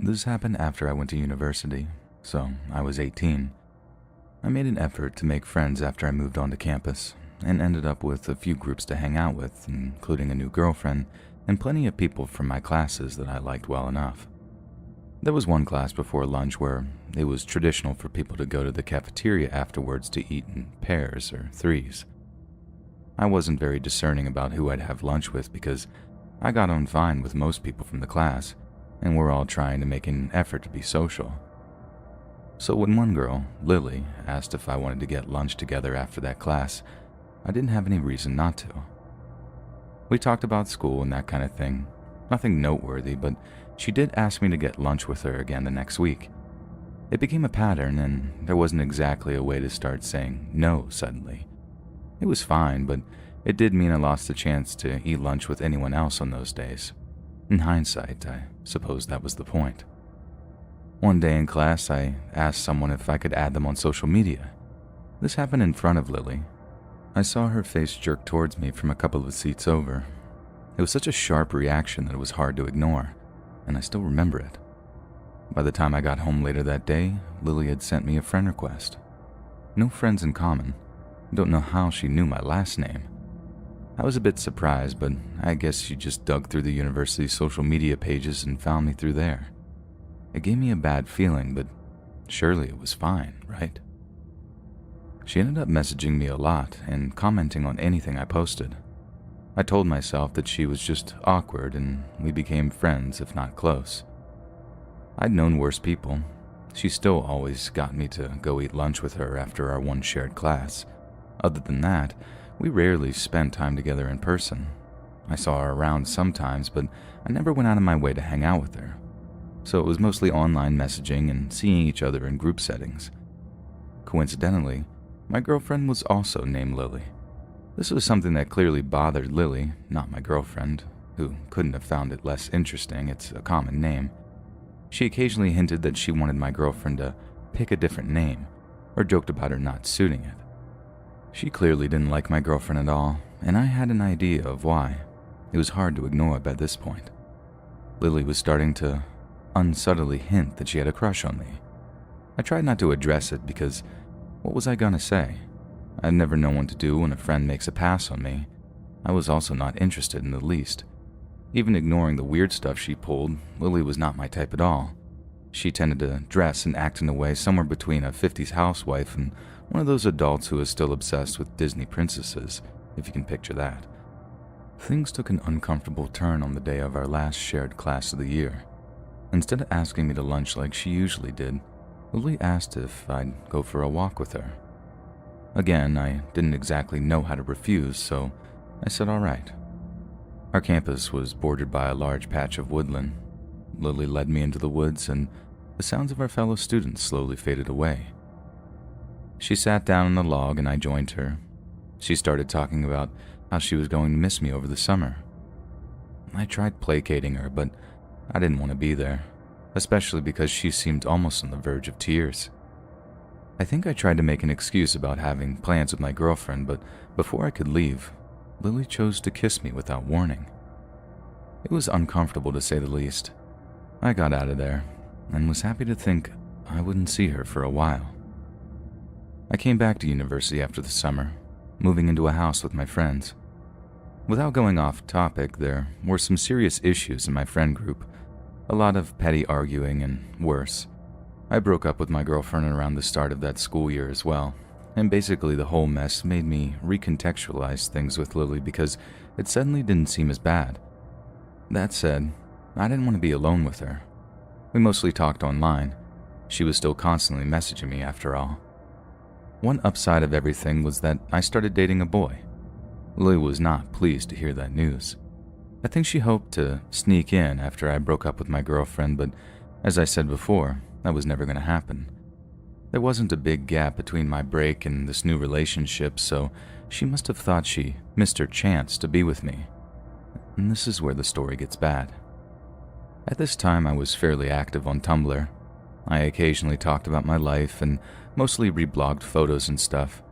This happened after I went to university, so I was 18. I made an effort to make friends after I moved onto campus, and ended up with a few groups to hang out with, including a new girlfriend and plenty of people from my classes that I liked well enough. There was one class before lunch where it was traditional for people to go to the cafeteria afterwards to eat in pairs or threes. I wasn't very discerning about who I'd have lunch with because I got on fine with most people from the class, and we're all trying to make an effort to be social. So when one girl, Lily, asked if I wanted to get lunch together after that class, I didn't have any reason not to. We talked about school and that kind of thing, nothing noteworthy, but she did ask me to get lunch with her again the next week. It became a pattern, and there wasn't exactly a way to start saying no suddenly. It was fine, but it did mean I lost the chance to eat lunch with anyone else on those days. In hindsight, I suppose that was the point. One day in class, I asked someone if I could add them on social media. This happened in front of Lily. I saw her face jerk towards me from a couple of seats over. It was such a sharp reaction that it was hard to ignore, and I still remember it. By the time I got home later that day, Lily had sent me a friend request. No friends in common. Don't know how she knew my last name. I was a bit surprised, but I guess she just dug through the university's social media pages and found me through there. It gave me a bad feeling, but surely it was fine, right? She ended up messaging me a lot and commenting on anything I posted. I told myself that she was just awkward and we became friends, if not close. I'd known worse people. She still always got me to go eat lunch with her after our one shared class. Other than that, we rarely spent time together in person. I saw her around sometimes, but I never went out of my way to hang out with her. So it was mostly online messaging and seeing each other in group settings. Coincidentally, my girlfriend was also named Lily. This was something that clearly bothered Lily, not my girlfriend, who couldn't have found it less interesting. It's a common name. She occasionally hinted that she wanted my girlfriend to pick a different name, or joked about her not suiting it. She clearly didn't like my girlfriend at all, and I had an idea of why. It was hard to ignore by this point. Lily was starting to unsubtly hint that she had a crush on me. I tried not to address it because what was I gonna say? I'd never known what to do when a friend makes a pass on me. I was also not interested in the least. Even ignoring the weird stuff she pulled, Lily was not my type at all. She tended to dress and act in a way somewhere between a 50s housewife and one of those adults who is still obsessed with Disney princesses, if you can picture that. Things took an uncomfortable turn on the day of our last shared class of the year. Instead of asking me to lunch like she usually did, Lily asked if I'd go for a walk with her. Again, I didn't exactly know how to refuse, so I said all right. Our campus was bordered by a large patch of woodland. Lily led me into the woods, and the sounds of our fellow students slowly faded away. She sat down on a log and I joined her. She started talking about how she was going to miss me over the summer. I tried placating her, but I didn't want to be there, especially because she seemed almost on the verge of tears. I think I tried to make an excuse about having plans with my girlfriend, but before I could leave, Lily chose to kiss me without warning. It was uncomfortable to say the least. I got out of there and was happy to think I wouldn't see her for a while. I came back to university after the summer, moving into a house with my friends. Without going off topic, there were some serious issues in my friend group, a lot of petty arguing and worse. I broke up with my girlfriend around the start of that school year as well, and basically the whole mess made me recontextualize things with Lily because it suddenly didn't seem as bad. That said, I didn't want to be alone with her. We mostly talked online. She was still constantly messaging me after all. One upside of everything was that I started dating a boy. Lily was not pleased to hear that news. I think she hoped to sneak in after I broke up with my girlfriend, but as I said before, that was never going to happen. There wasn't a big gap between my break and this new relationship, so she must have thought she missed her chance to be with me. And this is where the story gets bad. At this time, I was fairly active on Tumblr. I occasionally talked about my life and mostly reblogged photos and stuff.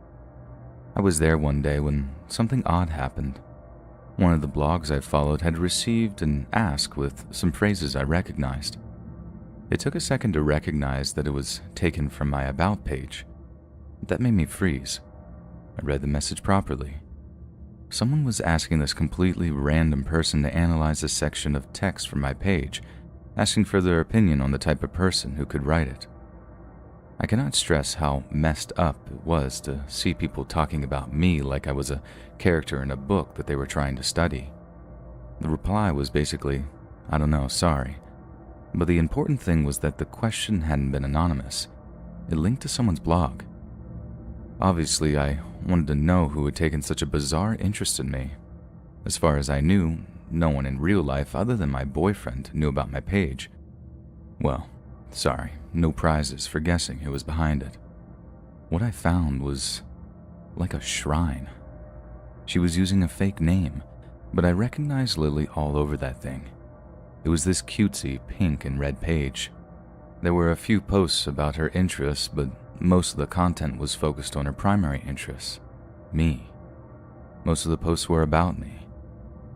I was there one day when something odd happened. One of the blogs I followed had received an ask with some phrases I recognized. It took a second to recognize that it was taken from my About page. That made me freeze. I read the message properly. Someone was asking this completely random person to analyze a section of text from my page, asking for their opinion on the type of person who could write it. I cannot stress how messed up it was to see people talking about me like I was a character in a book that they were trying to study. The reply was basically, I don't know, sorry. But the important thing was that the question hadn't been anonymous. It linked to someone's blog. Obviously, I wanted to know who had taken such a bizarre interest in me. As far as I knew, no one in real life other than my boyfriend knew about my page. Well, sorry, no prizes for guessing who was behind it. What I found was like a shrine. She was using a fake name, but I recognized Lily all over that thing. It was this cutesy pink and red page. There were a few posts about her interests, but most of the content was focused on her primary interests, me. Most of the posts were about me.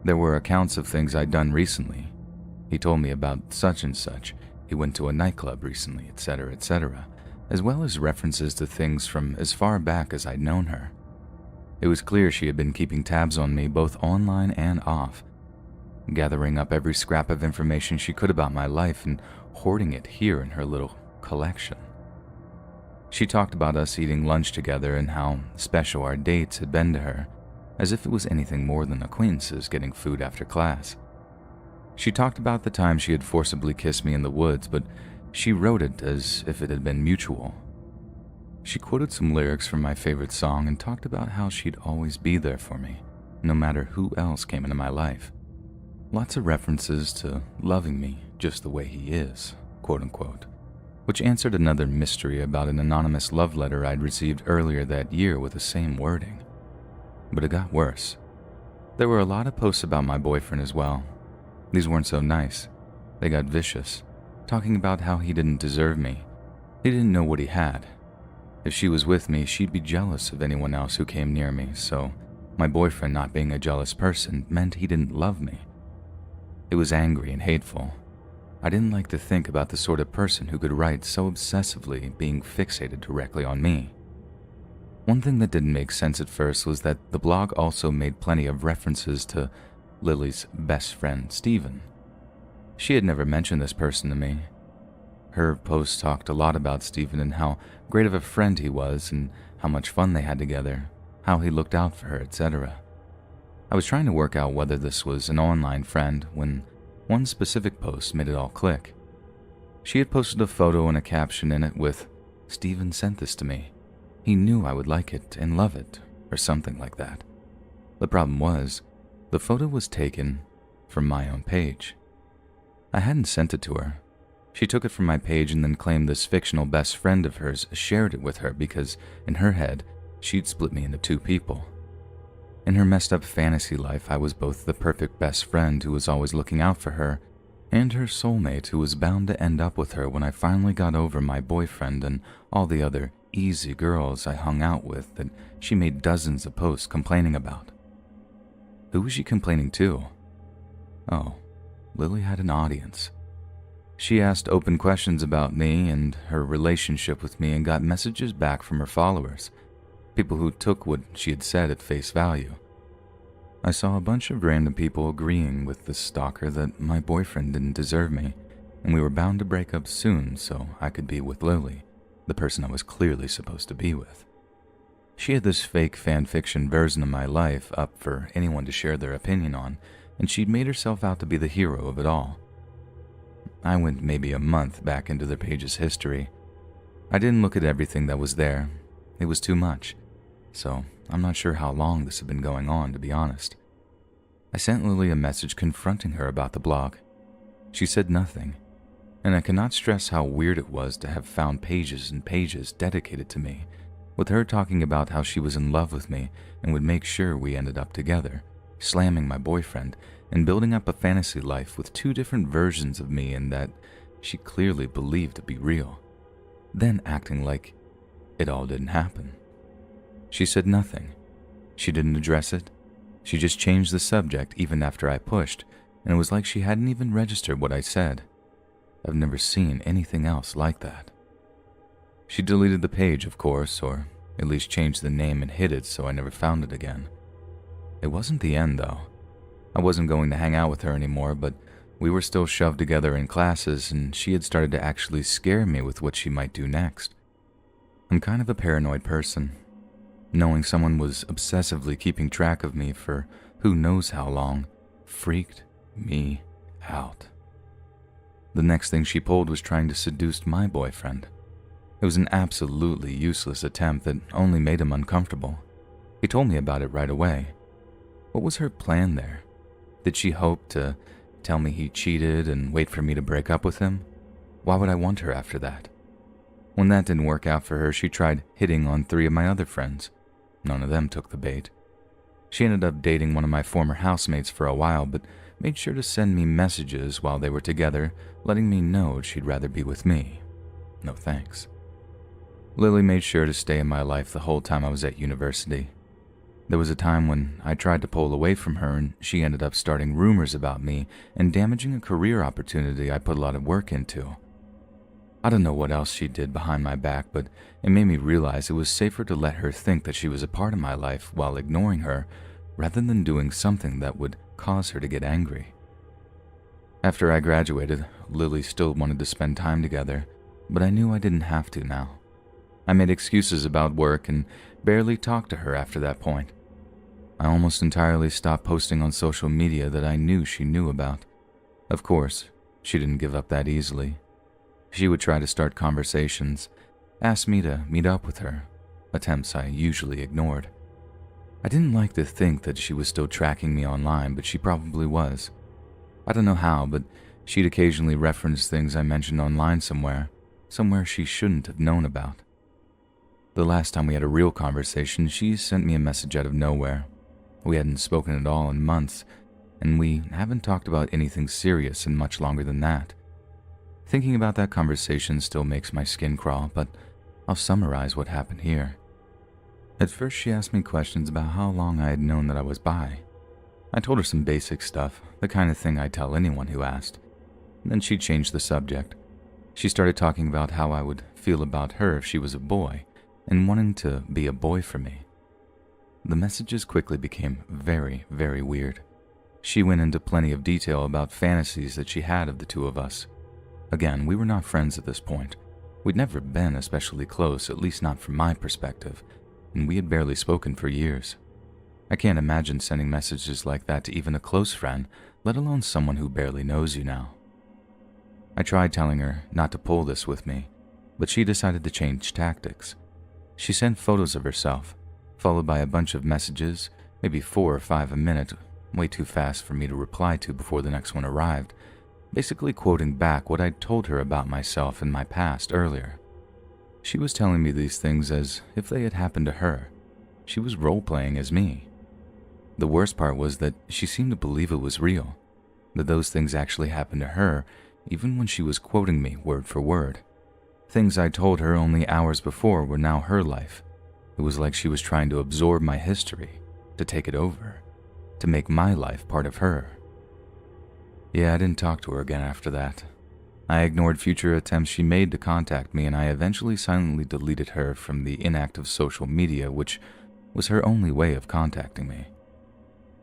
There were accounts of things I'd done recently. He told me about such and such. He went to a nightclub recently, etc., as well as references to things from as far back as I'd known her. It was clear she had been keeping tabs on me both online and off, gathering up every scrap of information she could about my life and hoarding it here in her little collection. She talked about us eating lunch together and how special our dates had been to her, as if it was anything more than acquaintances getting food after class. She talked about the time she had forcibly kissed me in the woods, but she wrote it as if it had been mutual. She quoted some lyrics from my favorite song and talked about how she'd always be there for me, no matter who else came into my life. Lots of references to loving me just the way he is, quote unquote, which answered another mystery about an anonymous love letter I'd received earlier that year with the same wording. But it got worse. There were a lot of posts about my boyfriend as well. These weren't so nice. They got vicious, talking about how he didn't deserve me. He didn't know what he had. If she was with me, she'd be jealous of anyone else who came near me, so my boyfriend not being a jealous person meant he didn't love me. It was angry and hateful. I didn't like to think about the sort of person who could write so obsessively being fixated directly on me. One thing that didn't make sense at first was that the blog also made plenty of references to Lily's best friend, Steven. She had never mentioned this person to me. Her posts talked a lot about Steven and how great of a friend he was and how much fun they had together, how he looked out for her, etc. I was trying to work out whether this was an online friend when one specific post made it all click. She had posted a photo and a caption in it with, "Steven sent this to me. He knew I would like it and love it," or something like that. The problem was, the photo was taken from my own page. I hadn't sent it to her. She took it from my page and then claimed this fictional best friend of hers shared it with her because, in her head, she'd split me into two people. In her messed up fantasy life, I was both the perfect best friend who was always looking out for her and her soulmate who was bound to end up with her when I finally got over my boyfriend and all the other easy girls I hung out with that she made dozens of posts complaining about. Who was she complaining to? Oh, Lily had an audience. She asked open questions about me and her relationship with me and got messages back from her followers, people who took what she had said at face value. I saw a bunch of random people agreeing with the stalker that my boyfriend didn't deserve me, and we were bound to break up soon so I could be with Lily, the person I was clearly supposed to be with. She had this fake fanfiction version of my life up for anyone to share their opinion on, and she'd made herself out to be the hero of it all. I went maybe a month back into their page's history. I didn't look at everything that was there. It was too much. So I'm not sure how long this had been going on, to be honest. I sent Lily a message confronting her about the blog. She said nothing, and I cannot stress how weird it was to have found pages and pages dedicated to me, with her talking about how she was in love with me and would make sure we ended up together, slamming my boyfriend and building up a fantasy life with two different versions of me and that she clearly believed to be real, then acting like it all didn't happen. She said nothing. She didn't address it. She just changed the subject even after I pushed, and it was like she hadn't even registered what I said. I've never seen anything else like that. She deleted the page, of course, or at least changed the name and hid it so I never found it again. It wasn't the end, though. I wasn't going to hang out with her anymore, but we were still shoved together in classes, and she had started to actually scare me with what she might do next. I'm kind of a paranoid person. Knowing someone was obsessively keeping track of me for who knows how long freaked me out. The next thing she pulled was trying to seduce my boyfriend. It was an absolutely useless attempt that only made him uncomfortable. He told me about it right away. What was her plan there? Did she hope to tell me he cheated and wait for me to break up with him? Why would I want her after that? When that didn't work out for her, she tried hitting on 3 of my other friends. None of them took the bait. She ended up dating one of my former housemates for a while, but made sure to send me messages while they were together, letting me know she'd rather be with me. No thanks. Lily made sure to stay in my life the whole time I was at university. There was a time when I tried to pull away from her, and she ended up starting rumors about me and damaging a career opportunity I put a lot of work into. I don't know what else she did behind my back, but it made me realize it was safer to let her think that she was a part of my life while ignoring her, rather than doing something that would cause her to get angry. After I graduated, Lily still wanted to spend time together, but I knew I didn't have to now. I made excuses about work and barely talked to her after that point. I almost entirely stopped posting on social media that I knew she knew about. Of course, she didn't give up that easily. She would try to start conversations, ask me to meet up with her, attempts I usually ignored. I didn't like to think that she was still tracking me online, but she probably was. I don't know how, but she'd occasionally reference things I mentioned online somewhere she shouldn't have known about. The last time we had a real conversation, she sent me a message out of nowhere. We hadn't spoken at all in months, and we haven't talked about anything serious in much longer than that. Thinking about that conversation still makes my skin crawl, but I'll summarize what happened here. At first, she asked me questions about how long I had known that I was bi. I told her some basic stuff, the kind of thing I'd tell anyone who asked. Then she changed the subject. She started talking about how I would feel about her if she was a boy, and wanting to be a boy for me. The messages quickly became very, very weird. She went into plenty of detail about fantasies that she had of the two of us. Again, we were not friends at this point. We'd never been especially close, at least not from my perspective, and we had barely spoken for years. I can't imagine sending messages like that to even a close friend, let alone someone who barely knows you now. I tried telling her not to pull this with me, but she decided to change tactics. She sent photos of herself, followed by a bunch of messages, maybe 4 or 5 a minute, way too fast for me to reply to before the next one arrived, basically quoting back what I'd told her about myself and my past earlier. She was telling me these things as if they had happened to her. She was role-playing as me. The worst part was that she seemed to believe it was real, that those things actually happened to her, even when she was quoting me word for word. Things I told her only hours before were now her life. It was like she was trying to absorb my history, to take it over, to make my life part of her. Yeah, I didn't talk to her again after that. I ignored future attempts she made to contact me, and I eventually silently deleted her from the inactive social media, which was her only way of contacting me.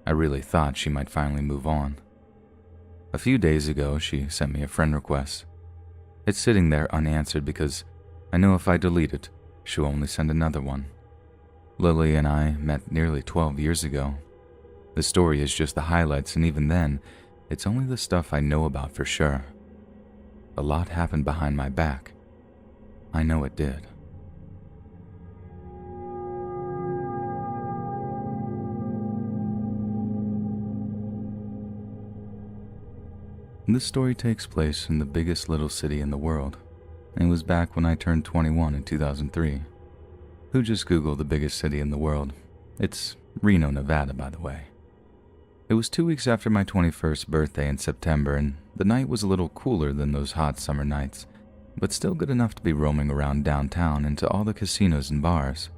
I really thought she might finally move on. A few days ago, she sent me a friend request. It's sitting there unanswered because I know if I delete it, she'll only send another one. Lily and I met nearly 12 years ago. The story is just the highlights, and even then, it's only the stuff I know about for sure. A lot happened behind my back. I know it did. This story takes place in the biggest little city in the world, and it was back when I turned 21 in 2003. Who just Googled the biggest city in the world? It's Reno, Nevada, by the way. It was 2 weeks after my 21st birthday in September, and the night was a little cooler than those hot summer nights, but still good enough to be roaming around downtown into all the casinos and bars.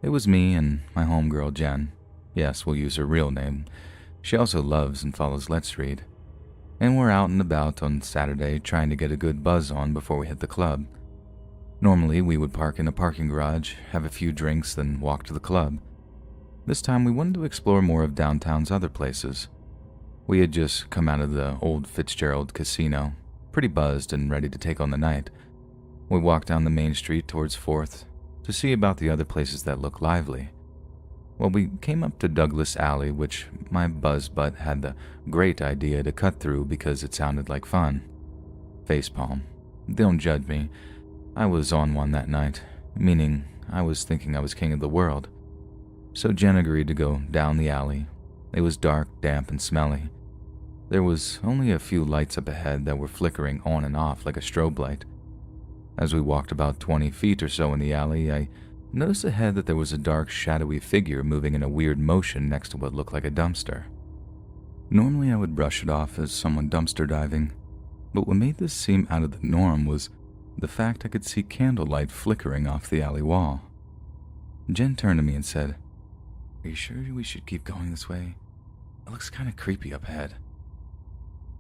It was me and my homegirl Jen. Yes, we'll use her real name. She also loves and follows Let's Read. and we're out and about on Saturday trying to get a good buzz on before we hit the club. Normally, we would park in a parking garage, have a few drinks, then walk to the club. This time, we wanted to explore more of downtown's other places. We had just come out of the old Fitzgerald Casino, pretty buzzed and ready to take on the night. We walked down the main street towards 4th to see about the other places that look lively. Well, we came up to Douglas Alley, which my buzz butt had the great idea to cut through because it sounded like fun. Facepalm. Don't judge me. I was on one that night, meaning I was thinking I was king of the world. So Jen agreed to go down the alley. It was dark, damp, and smelly. There was only a few lights up ahead that were flickering on and off like a strobe light. As we walked about 20 feet or so in the alley, I noticed ahead that there was a dark, shadowy figure moving in a weird motion next to what looked like a dumpster. Normally I would brush it off as someone dumpster diving, but what made this seem out of the norm was the fact I could see candlelight flickering off the alley wall. Jen turned to me and said, "Are you sure we should keep going this way? It looks kind of creepy up ahead."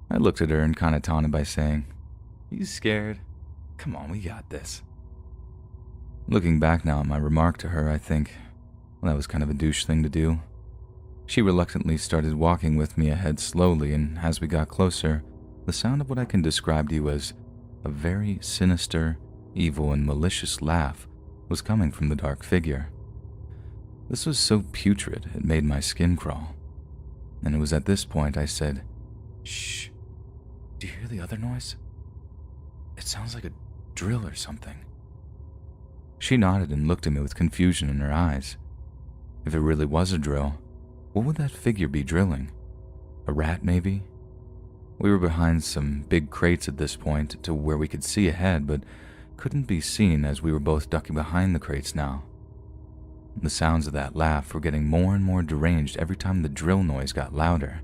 I looked at her and kind of taunted by saying, "You scared? Come on, we got this." Looking back now at my remark to her, I think, well, that was kind of a douche thing to do. She reluctantly started walking with me ahead slowly, and as we got closer, the sound of what I can describe to you as a very sinister, evil, and malicious laugh was coming from the dark figure. This was so putrid it made my skin crawl. And it was at this point I said, "Shh, do you hear the other noise? It sounds like a drill or something." She nodded and looked at me with confusion in her eyes. If it really was a drill, what would that figure be drilling? A rat, maybe? We were behind some big crates at this point to where we could see ahead, but couldn't be seen as we were both ducking behind the crates now. The sounds of that laugh were getting more and more deranged every time the drill noise got louder,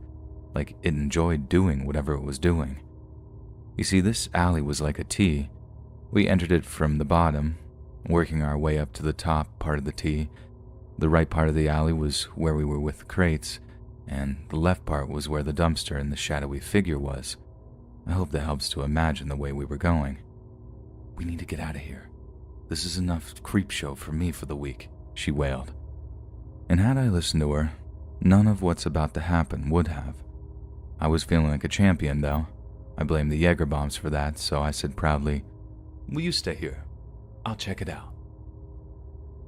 like it enjoyed doing whatever it was doing. You see, this alley was like a T. We entered it from the bottom, working our way up to the top part of the T. The right part of the alley was where we were with the crates, and the left part was where the dumpster and the shadowy figure was. I hope that helps to imagine the way we were going. "We need to get out of here. This is enough creep show for me for the week," she wailed. And had I listened to her, none of what's about to happen would have. I was feeling like a champion, though. I blamed the Jaeger bombs for that, so I said proudly, "Will you stay here? I'll check it out."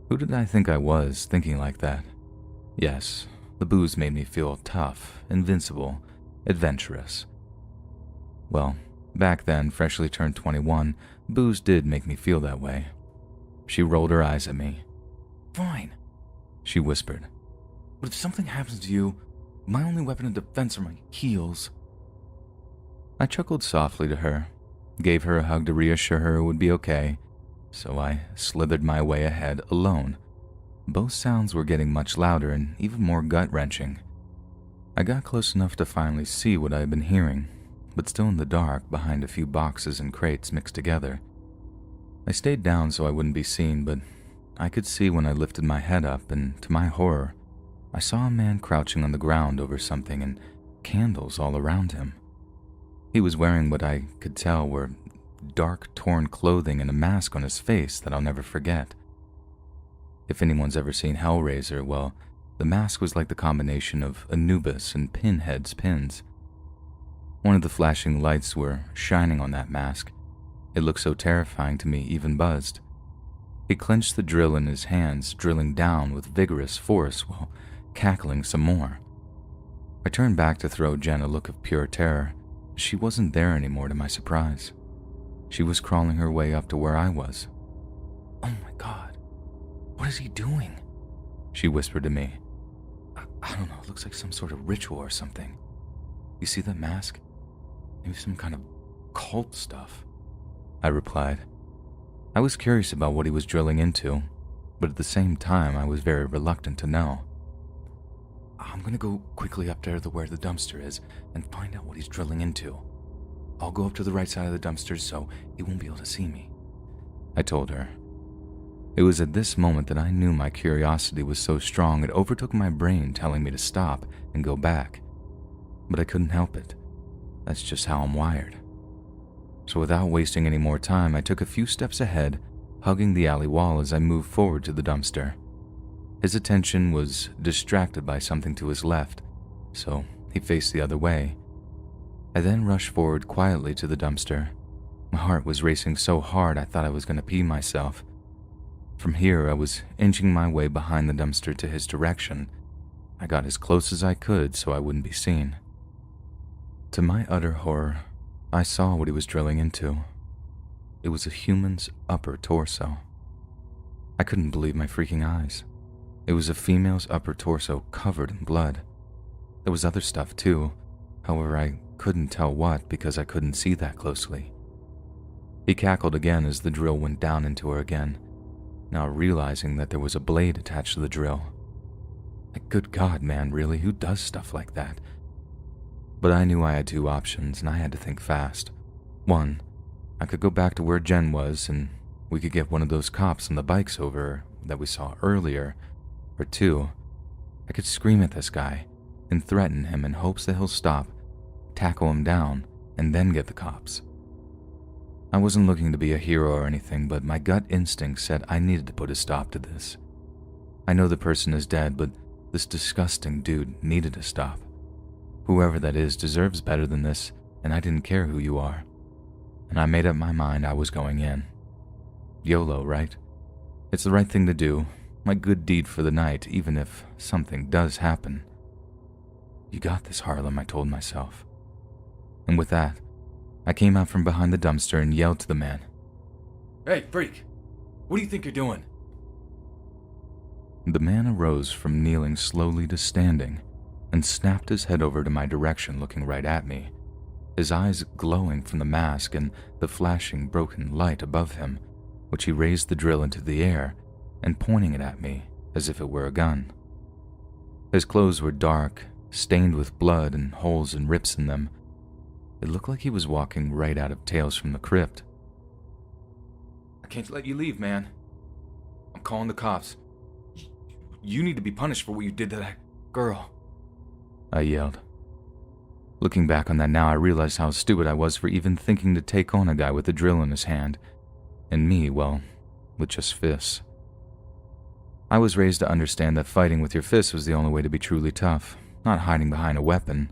Who did I think I was, thinking like that? Yes, the booze made me feel tough, invincible, adventurous. Well, back then, freshly turned 21, booze did make me feel that way. She rolled her eyes at me. "Fine," she whispered. "But if something happens to you, my only weapon of defense are my heels." I chuckled softly to her, gave her a hug to reassure her it would be okay, so I slithered my way ahead alone. Both sounds were getting much louder and even more gut-wrenching. I got close enough to finally see what I had been hearing, but still in the dark behind a few boxes and crates mixed together. I stayed down so I wouldn't be seen, but I could see when I lifted my head up, and to my horror, I saw a man crouching on the ground over something and candles all around him. He was wearing what I could tell were dark, torn clothing and a mask on his face that I'll never forget. If anyone's ever seen Hellraiser, well, the mask was like the combination of Anubis and Pinhead's pins. One of the flashing lights were shining on that mask. It looked so terrifying to me, even buzzed. He clenched the drill in his hands, drilling down with vigorous force while cackling some more. I turned back to throw Jen a look of pure terror. She wasn't there anymore, to my surprise. She was crawling her way up to where I was. "Oh my God, what is he doing?" she whispered to me. I don't know, it looks like some sort of ritual or something. You see that mask? Maybe some kind of cult stuff," I replied. I was curious about what he was drilling into, but at the same time I was very reluctant to know. "I'm gonna go quickly up there to where the dumpster is and find out what he's drilling into. I'll go up to the right side of the dumpster so he won't be able to see me," I told her. It was at this moment that I knew my curiosity was so strong it overtook my brain telling me to stop and go back. But I couldn't help it. That's just how I'm wired. So without wasting any more time, I took a few steps ahead, hugging the alley wall as I moved forward to the dumpster. His attention was distracted by something to his left, so he faced the other way. I then rushed forward quietly to the dumpster. My heart was racing so hard I thought I was going to pee myself. From here, I was inching my way behind the dumpster to his direction. I got as close as I could so I wouldn't be seen. To my utter horror, I saw what he was drilling into. It was a human's upper torso. I couldn't believe my freaking eyes. It was a female's upper torso covered in blood. There was other stuff too, however I couldn't tell what because I couldn't see that closely. He cackled again as the drill went down into her again, now realizing that there was a blade attached to the drill. Like, good God, man, really, who does stuff like that? But I knew I had two options, and I had to think fast. One, I could go back to where Jen was, and we could get one of those cops on the bikes over that we saw earlier. Or two, I could scream at this guy and threaten him in hopes that he'll stop, tackle him down, and then get the cops. I wasn't looking to be a hero or anything, but my gut instinct said I needed to put a stop to this. I know the person is dead, but this disgusting dude needed to stop. Whoever that is deserves better than this, and I didn't care who you are. And I made up my mind I was going in. YOLO, right? It's the right thing to do, my good deed for the night, even if something does happen. You got this, Harlem, I told myself. And with that, I came out from behind the dumpster and yelled to the man. Hey, freak! What do you think you're doing? The man arose from kneeling slowly to standing and snapped his head over to my direction, looking right at me, his eyes glowing from the mask and the flashing broken light above him, which he raised the drill into the air and pointing it at me as if it were a gun. His clothes were dark, stained with blood and holes and rips in them. It looked like he was walking right out of Tales from the Crypt. I can't let you leave, man. I'm calling the cops. You need to be punished for what you did to that girl, I yelled. Looking back on that now, I realized how stupid I was for even thinking to take on a guy with a drill in his hand, and me, well, with just fists. I was raised to understand that fighting with your fists was the only way to be truly tough, not hiding behind a weapon.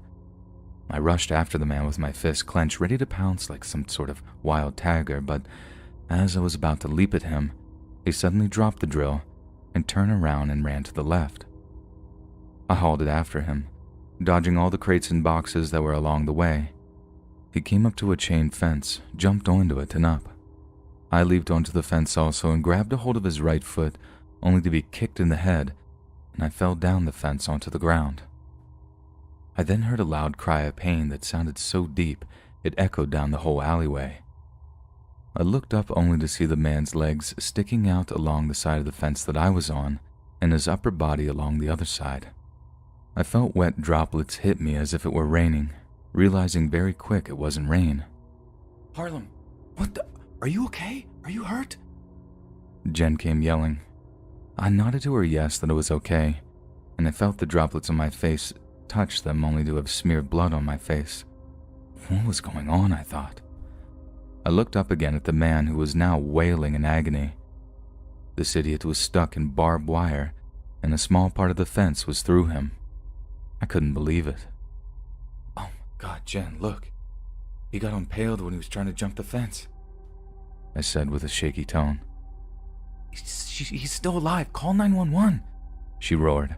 I rushed after the man with my fist clenched, ready to pounce like some sort of wild tiger, but as I was about to leap at him, he suddenly dropped the drill and turned around and ran to the left. I halted after him, dodging all the crates and boxes that were along the way. He came up to a chain fence, jumped onto it and up. I leaped onto the fence also and grabbed a hold of his right foot, only to be kicked in the head, and I fell down the fence onto the ground. I then heard a loud cry of pain that sounded so deep it echoed down the whole alleyway. I looked up only to see the man's legs sticking out along the side of the fence that I was on, and his upper body along the other side. I felt wet droplets hit me as if it were raining, realizing very quick it wasn't rain. Harlem, what the? Are you okay? Are you hurt? Jen came yelling. I nodded to her yes that it was okay, and I felt the droplets on my face touch them only to have smeared blood on my face. What was going on, I thought. I looked up again at the man who was now wailing in agony. This idiot was stuck in barbed wire, and a small part of the fence was through him. I couldn't believe it. Oh my God, Jen, look. He got impaled when he was trying to jump the fence, I said with a shaky tone. He's still alive. Call 911, she roared.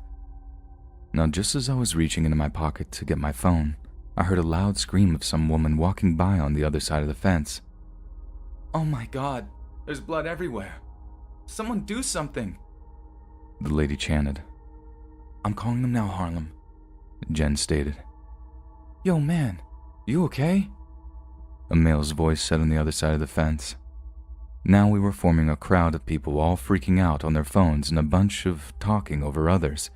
Now, just as I was reaching into my pocket to get my phone, I heard a loud scream of some woman walking by on the other side of the fence. Oh my God, there's blood everywhere. Someone do something, the lady chanted. I'm calling them now, Harlem, Jen stated. Yo, man, you okay? A male's voice said on the other side of the fence. Now we were forming a crowd of people all freaking out on their phones and a bunch of talking over others.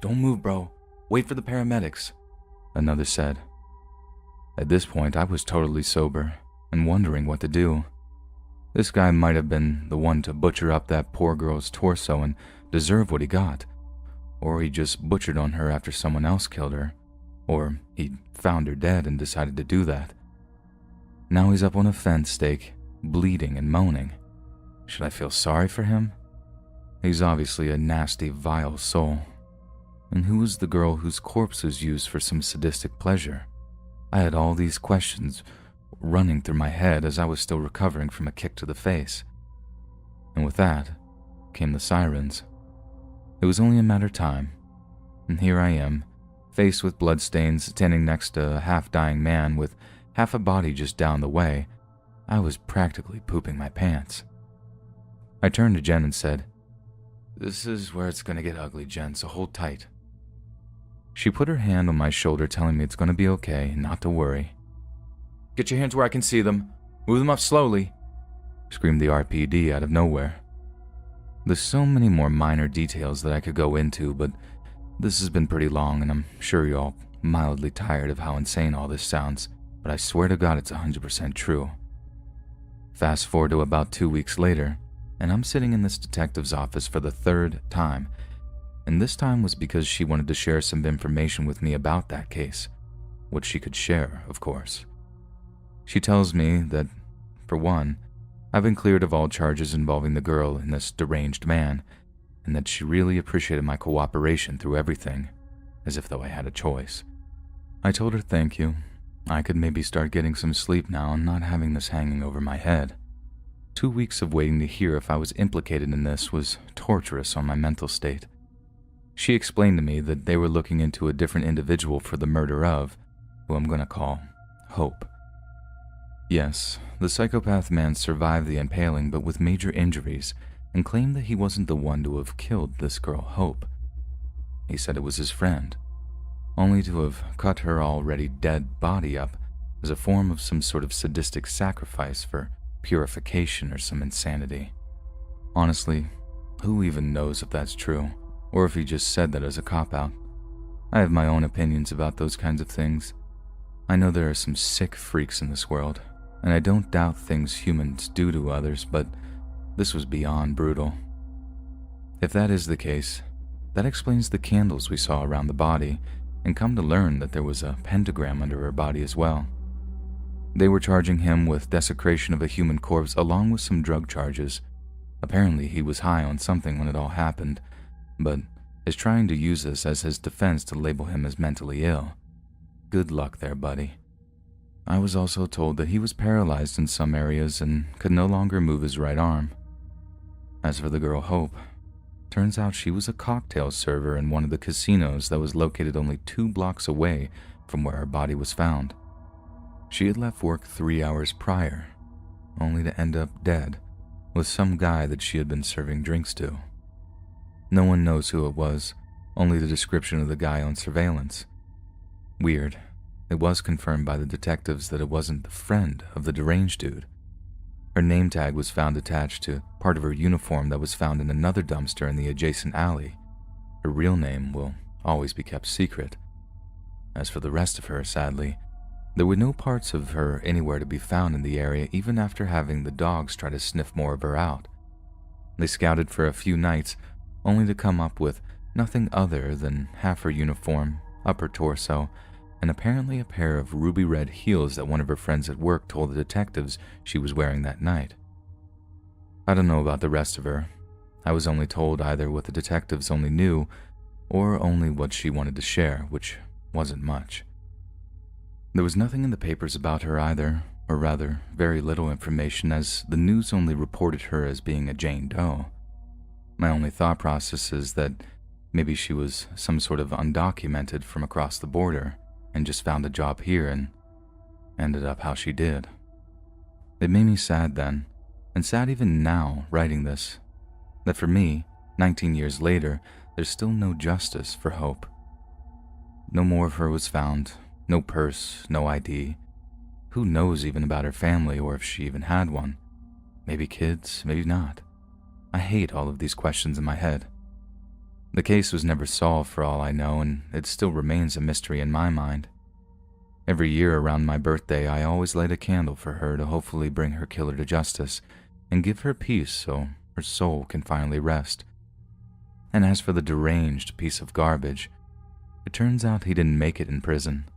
Don't move, bro. Wait for the paramedics, another said. At this point, I was totally sober and wondering what to do. This guy might have been the one to butcher up that poor girl's torso and deserve what he got, or he just butchered on her after someone else killed her. Or he found her dead and decided to do that. Now he's up on a fence stake, bleeding and moaning. Should I feel sorry for him? He's obviously a nasty, vile soul. And who was the girl whose corpse was used for some sadistic pleasure? I had all these questions running through my head as I was still recovering from a kick to the face. And with that came the sirens. It was only a matter of time, and here I am, faced with bloodstains, standing next to a half-dying man with half a body just down the way. I was practically pooping my pants. I turned to Jen and said, "This is where it's going to get ugly, Jen, so hold tight." She put her hand on my shoulder, telling me it's going to be okay, not to worry. "Get your hands where I can see them. Move them up slowly," screamed the RPD out of nowhere. There's so many more minor details that I could go into, but this has been pretty long, and I'm sure you're all mildly tired of how insane all this sounds, but I swear to God it's 100% true. Fast forward to about 2 weeks later, and I'm sitting in this detective's office for the third time, and this time was because she wanted to share some information with me about that case, what she could share, of course. She tells me that, for one, I've been cleared of all charges involving the girl and this deranged man, and that she really appreciated my cooperation through everything, as if though I had a choice. I told her thank you. I could maybe start getting some sleep now and not having this hanging over my head. 2 weeks of waiting to hear if I was implicated in this was torturous on my mental state. She explained to me that they were looking into a different individual for the murder of, who I'm going to call Hope. Yes, the psychopath man survived the impaling but with major injuries and claimed that he wasn't the one to have killed this girl Hope. He said it was his friend, only to have cut her already dead body up as a form of some sort of sadistic sacrifice for purification or some insanity. Honestly, who even knows if that's true, or if he just said that as a cop-out? I have my own opinions about those kinds of things. I know there are some sick freaks in this world, and I don't doubt things humans do to others, but this was beyond brutal. If that is the case, that explains the candles we saw around the body, and come to learn that there was a pentagram under her body as well. They were charging him with desecration of a human corpse along with some drug charges. Apparently he was high on something when it all happened, but is trying to use this as his defense to label him as mentally ill. Good luck there, buddy. I was also told that he was paralyzed in some areas and could no longer move his right arm. As for the girl Hope, turns out she was a cocktail server in one of the casinos that was located only 2 blocks away from where her body was found. She had left work 3 hours prior, only to end up dead with some guy that she had been serving drinks to. No one knows who it was, only the description of the guy on surveillance. Weird. It was confirmed by the detectives that it wasn't the friend of the deranged dude. Her name tag was found attached to part of her uniform that was found in another dumpster in the adjacent alley. Her real name will always be kept secret. As for the rest of her, sadly, there were no parts of her anywhere to be found in the area even after having the dogs try to sniff more of her out. They scouted for a few nights, only to come up with nothing other than half her uniform, upper torso, and apparently a pair of ruby red heels that one of her friends at work told the detectives she was wearing that night. I don't know about the rest of her. I was only told either what the detectives only knew, or only what she wanted to share, which wasn't much. There was nothing in the papers about her either, or rather, very little information, as the news only reported her as being a Jane Doe. My only thought process is that maybe she was some sort of undocumented from across the border, and just found a job here and ended up how she did. It made me sad then, and sad even now writing this, that for me, 19 years later, there's still no justice for Hope. No more of her was found, no purse, no ID. Who knows even about her family or if she even had one? Maybe kids, maybe not. I hate all of these questions in my head. The case was never solved for all I know, and it still remains a mystery in my mind. Every year around my birthday, I always light a candle for her to hopefully bring her killer to justice and give her peace so her soul can finally rest. And as for the deranged piece of garbage, It turns out he didn't make it in prison.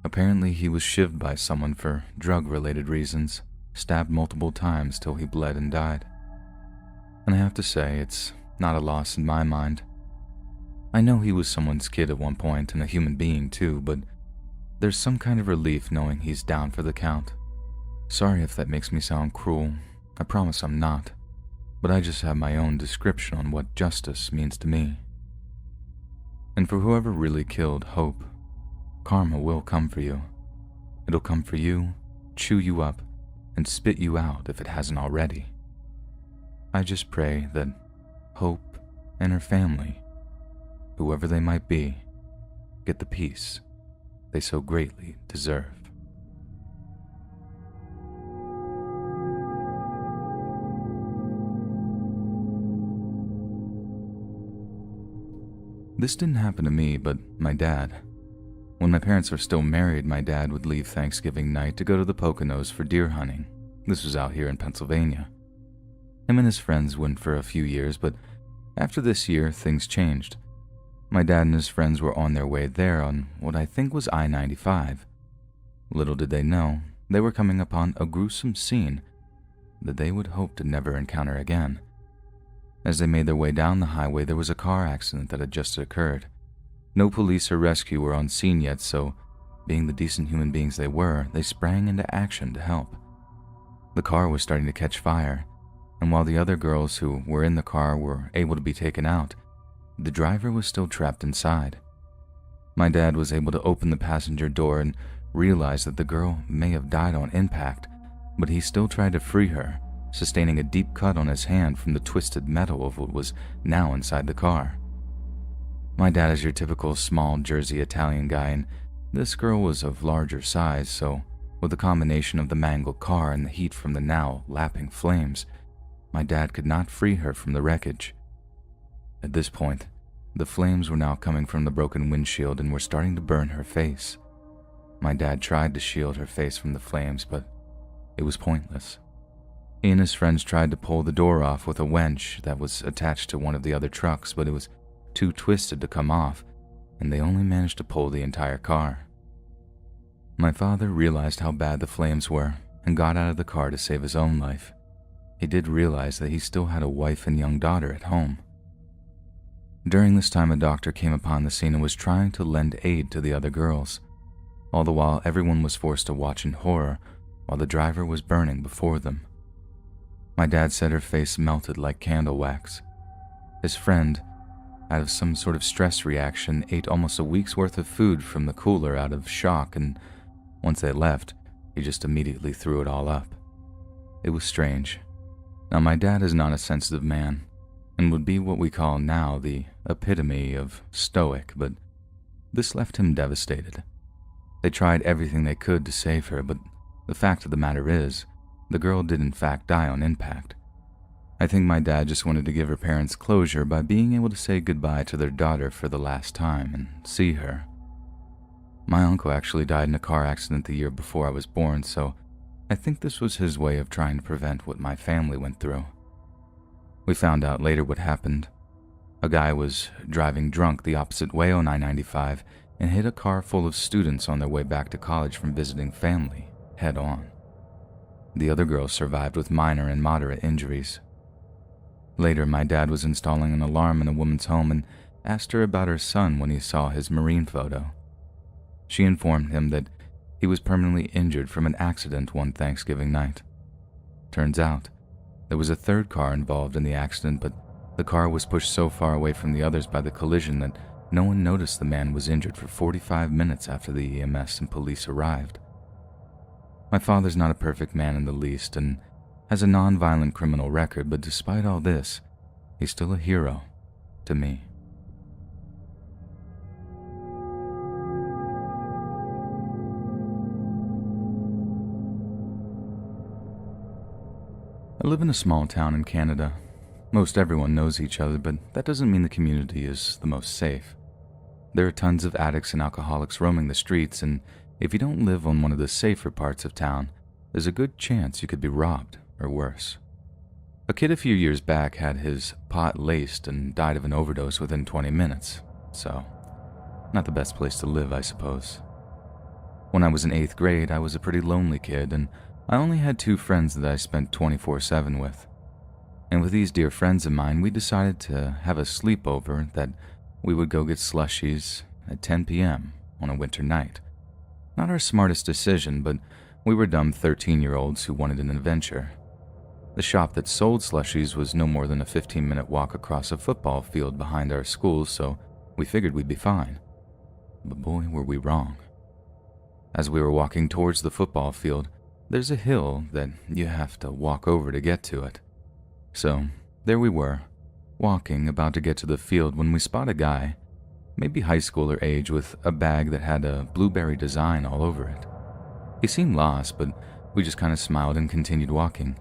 Apparently, he was shivved by someone for drug-related reasons, stabbed multiple times till he bled and died. And I have to say, it's not a loss in my mind. I know he was someone's kid at one point and a human being too, but there's some kind of relief knowing he's down for the count. Sorry if that makes me sound cruel. I promise I'm not. But I just have my own description on what justice means to me. And for whoever really killed Hope, karma will come for you. It'll come for you, chew you up, and spit you out if it hasn't already. I just pray that Hope and her family, whoever they might be, get the peace they so greatly deserve. This didn't happen to me, but my dad. When my parents were still married, my dad would leave Thanksgiving night to go to the Poconos for deer hunting. This was out here in Pennsylvania. Him and his friends went for a few years, but after this year, things changed. My dad and his friends were on their way there on what I think was I-95. Little did they know, they were coming upon a gruesome scene that they would hope to never encounter again. As they made their way down the highway, there was a car accident that had just occurred. No police or rescue were on scene yet, so, being the decent human beings they were, they sprang into action to help. The car was starting to catch fire, and while the other girls who were in the car were able to be taken out, the driver was still trapped inside. My dad was able to open the passenger door and realize that the girl may have died on impact, but he still tried to free her, sustaining a deep cut on his hand from the twisted metal of what was now inside the car. My dad is your typical small Jersey Italian guy, and this girl was of larger size, so with the combination of the mangled car and the heat from the now lapping flames, my dad could not free her from the wreckage. At this point, the flames were now coming from the broken windshield and were starting to burn her face. My dad tried to shield her face from the flames, but it was pointless. He and his friends tried to pull the door off with a winch that was attached to one of the other trucks, but it was too twisted to come off, and they only managed to pull the entire car. My father realized how bad the flames were and got out of the car to save his own life. He did realize that he still had a wife and young daughter at home. During this time, a doctor came upon the scene and was trying to lend aid to the other girls. All the while, everyone was forced to watch in horror while the driver was burning before them. My dad said her face melted like candle wax. His friend, out of some sort of stress reaction, ate almost a week's worth of food from the cooler out of shock, and once they left, he just immediately threw it all up. It was strange. Now, my dad is not a sensitive man, and would be what we call now the epitome of stoic, but this left him devastated. They tried everything they could to save her, but the fact of the matter is, the girl did in fact die on impact. I think my dad just wanted to give her parents closure by being able to say goodbye to their daughter for the last time and see her. My uncle actually died in a car accident the year before I was born, so I think this was his way of trying to prevent what my family went through. We found out later what happened. A guy was driving drunk the opposite way on I-95 and hit a car full of students on their way back to college from visiting family, head on. The other girls survived with minor and moderate injuries. Later, my dad was installing an alarm in a woman's home and asked her about her son when he saw his Marine photo. She informed him that he was permanently injured from an accident one Thanksgiving night. Turns out, there was a third car involved in the accident, but the car was pushed so far away from the others by the collision that no one noticed the man was injured for 45 minutes after the EMS and police arrived. My father's not a perfect man in the least and has a non-violent criminal record, but despite all this, he's still a hero to me. I live in a small town in Canada. Most everyone knows each other, but that doesn't mean the community is the most safe. There are tons of addicts and alcoholics roaming the streets, and if you don't live on one of the safer parts of town, there's a good chance you could be robbed or worse. A kid a few years back had his pot laced and died of an overdose within 20 minutes, so Not the best place to live, I suppose. When I was in 8th grade, I was a pretty lonely kid, and I only had 2 friends that I spent 24/7 with. And with these dear friends of mine, we decided to have a sleepover that we would go get slushies at 10 p.m. on a winter night. Not our smartest decision, but we were dumb 13-year-olds who wanted an adventure. The shop that sold slushies was no more than a 15-minute walk across a football field behind our school, so we figured we'd be fine. But boy, were we wrong. As we were walking towards the football field, there's a hill that you have to walk over to get to it. So, there we were, walking, about to get to the field when we spot a guy, maybe high schooler age, with a bag that had a blueberry design all over it. He seemed lost, but we just kind of smiled and continued walking.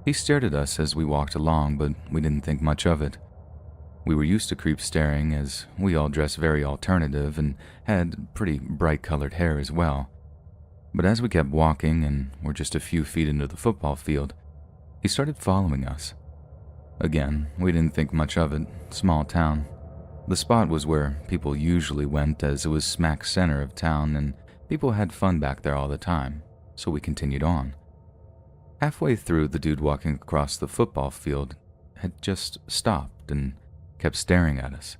He stared at us as we walked along, but we didn't think much of it. We were used to creeps staring, as we all dressed very alternative and had pretty bright-colored hair as well. But as we kept walking and were just a few feet into the football field, he started following us. Again, we didn't think much of it. Small town. The spot was where people usually went, as it was smack center of town and people had fun back there all the time, so we continued on. Halfway through, the dude walking across the football field had just stopped and kept staring at us.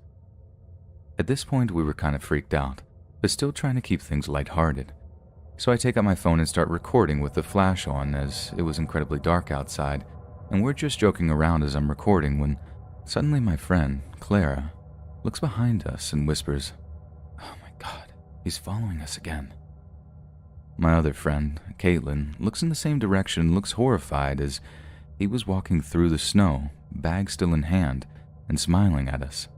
At this point, we were kind of freaked out, but still trying to keep things lighthearted. So I take out my phone and start recording with the flash on, as it was incredibly dark outside, and we're just joking around as I'm recording when suddenly my friend, Clara, looks behind us and whispers, "Oh my God, he's following us again." My other friend, Caitlin, looks in the same direction and looks horrified as he was walking through the snow, bag still in hand, and smiling at us.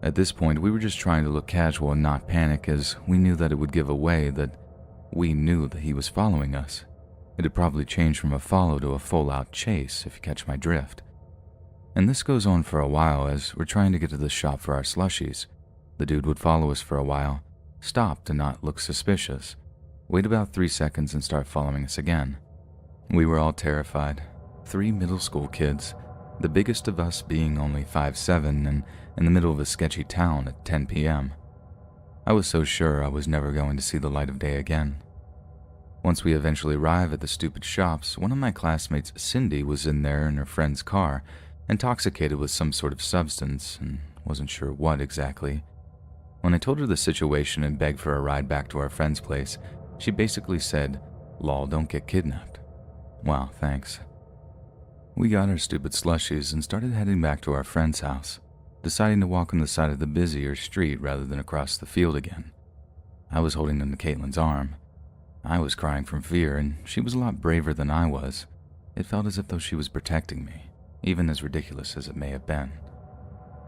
At this point, we were just trying to look casual and not panic, as we knew that it would give away that we knew that he was following us. It had probably changed from a follow to a full-out chase, if you catch my drift. And this goes on for a while as we're trying to get to the shop for our slushies. The dude would follow us for a while, stop to not look suspicious, wait about 3 seconds and start following us again. We were all terrified. 3 middle school kids, the biggest of us being only 5'7" and in the middle of a sketchy town at 10 p.m. I was so sure I was never going to see the light of day again. Once we eventually arrive at the stupid shops, one of my classmates, Cindy, was in there in her friend's car, intoxicated with some sort of substance, and wasn't sure what exactly. When I told her the situation and begged for a ride back to our friend's place, she basically said, "Lol, don't get kidnapped." Wow, thanks. We got our stupid slushies and started heading back to our friend's house, deciding to walk on the side of the busier street rather than across the field again. I was holding onto Caitlin's arm. I was crying from fear, and she was a lot braver than I was. It felt as if though she was protecting me, even as ridiculous as it may have been.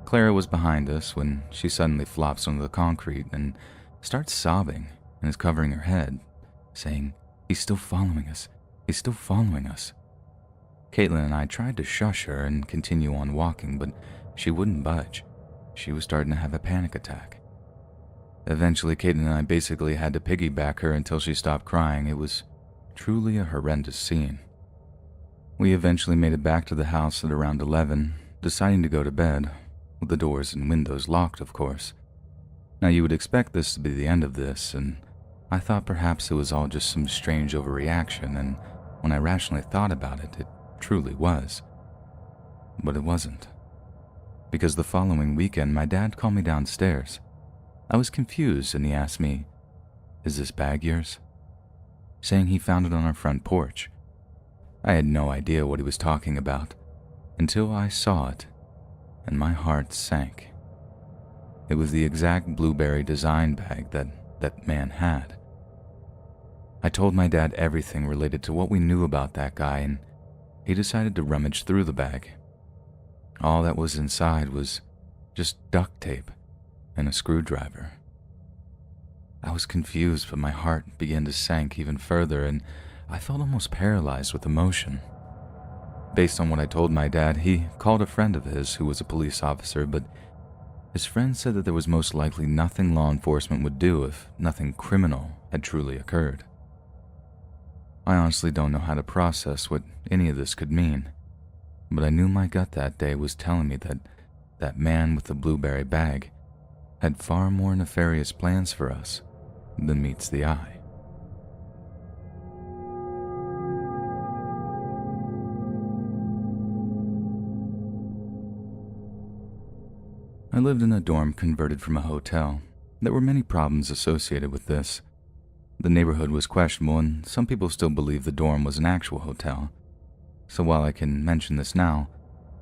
Clara was behind us when she suddenly flops onto the concrete and starts sobbing and is covering her head, saying, "He's still following us. He's still following us." Caitlin and I tried to shush her and continue on walking, but she wouldn't budge. She was starting to have a panic attack. Eventually, Caitlin and I basically had to piggyback her until she stopped crying. It was truly a horrendous scene. We eventually made it back to the house at around 11, deciding to go to bed, with the doors and windows locked, of course. Now, you would expect this to be the end of this, and I thought perhaps it was all just some strange overreaction, and when I rationally thought about it, it truly was. But it wasn't. Because the following weekend, my dad called me downstairs. I was confused, and he asked me, "Is this bag yours?" saying he found it on our front porch. I had no idea what he was talking about, until I saw it, and my heart sank. It was the exact blueberry design bag that man had. I told my dad everything related to what we knew about that guy, and he decided to rummage through the bag. All that was inside was just duct tape and a screwdriver. I was confused, but my heart began to sink even further, and I felt almost paralyzed with emotion. Based on what I told my dad, he called a friend of his who was a police officer, but his friend said that there was most likely nothing law enforcement would do if nothing criminal had truly occurred. I honestly don't know how to process what any of this could mean, but I knew my gut that day was telling me that that man with the blueberry bag had far more nefarious plans for us than meets the eye. I lived in a dorm converted from a hotel. There were many problems associated with this. The neighborhood was questionable, and some people still believe the dorm was an actual hotel. So while I can mention this now,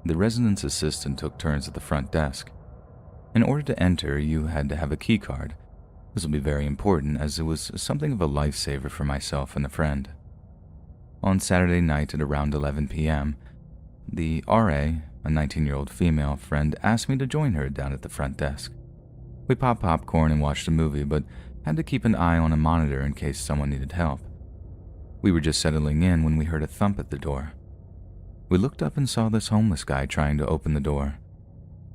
the residence assistant took turns at the front desk. In order to enter, you had to have a key card. This will be very important, as it was something of a lifesaver for myself and a friend. On Saturday night at around 11 p.m., the RA, a 19-year-old female friend, asked me to join her down at the front desk. We popped popcorn and watched a movie, but had to keep an eye on a monitor in case someone needed help. We were just settling in when we heard a thump at the door. We looked up and saw this homeless guy trying to open the door.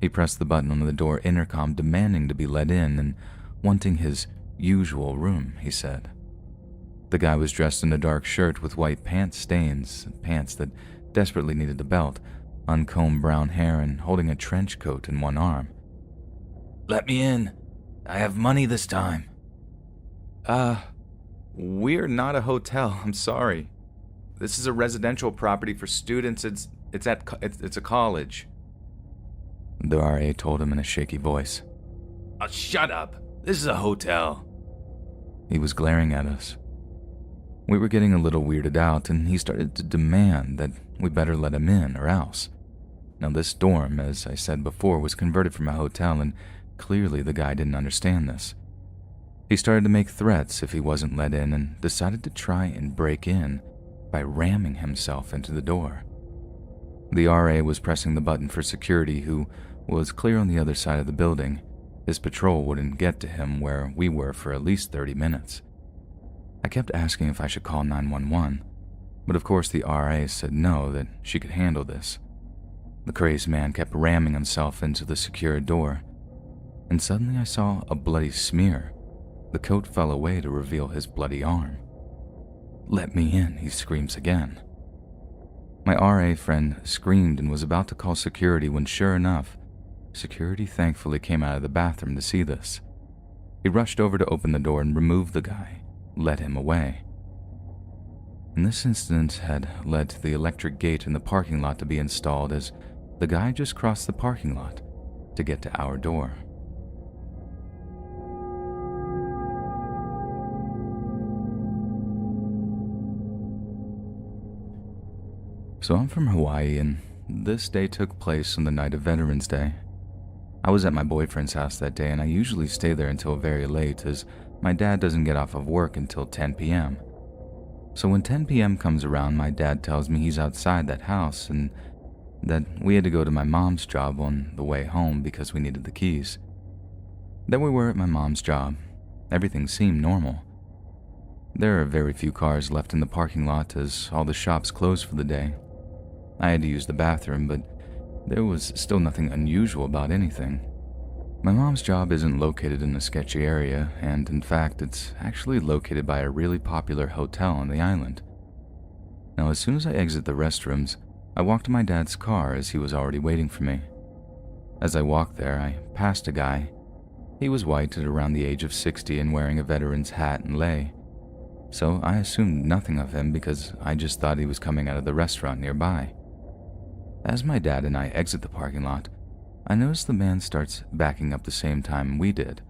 He pressed the button on the door intercom, demanding to be let in and wanting his usual room, he said. The guy was dressed in a dark shirt with white pants stains, pants that desperately needed a belt, uncombed brown hair, and holding a trench coat in one arm. "Let me in. I have money this time." We're not a hotel, I'm sorry. This is a residential property for students. It's a college. The RA told him in a shaky voice. "Oh, shut up. This is a hotel." He was glaring at us. We were getting a little weirded out, and he started to demand that we better let him in or else. Now this dorm, as I said before, was converted from a hotel, and clearly the guy didn't understand this. He started to make threats if he wasn't let in, and decided to try and break in by ramming himself into the door. The RA was pressing the button for security, who was clear on the other side of the building. His patrol wouldn't get to him where we were for at least 30 minutes. I kept asking if I should call 911, but of course the RA said no, that she could handle this. The crazed man kept ramming himself into the secured door, and suddenly I saw a bloody smear. The coat fell away to reveal his bloody arm. "Let me in," he screams again. My RA friend screamed and was about to call security when, sure enough, security thankfully came out of the bathroom to see this. He rushed over to open the door and remove the guy, led him away. And this incident had led to the electric gate in the parking lot to be installed, as the guy just crossed the parking lot to get to our door. So I'm from Hawaii, and this day took place on the night of Veterans Day. I was at my boyfriend's house that day, and I usually stay there until very late, as my dad doesn't get off of work until 10 p.m. So when 10 p.m. comes around, my dad tells me he's outside that house and that we had to go to my mom's job on the way home because we needed the keys. There we were at my mom's job. Everything seemed normal. There are very few cars left in the parking lot as all the shops closed for the day. I had to use the bathroom, but there was still nothing unusual about anything. My mom's job isn't located in a sketchy area, and in fact, it's actually located by a really popular hotel on the island. Now, as soon as I exit the restrooms, I walk to my dad's car as he was already waiting for me. As I walked there, I passed a guy. He was white at around the age of 60 and wearing a veteran's hat and lei. So I assumed nothing of him because I just thought he was coming out of the restaurant nearby. As my dad and I exit the parking lot, I noticed the man starts backing up the same time we did.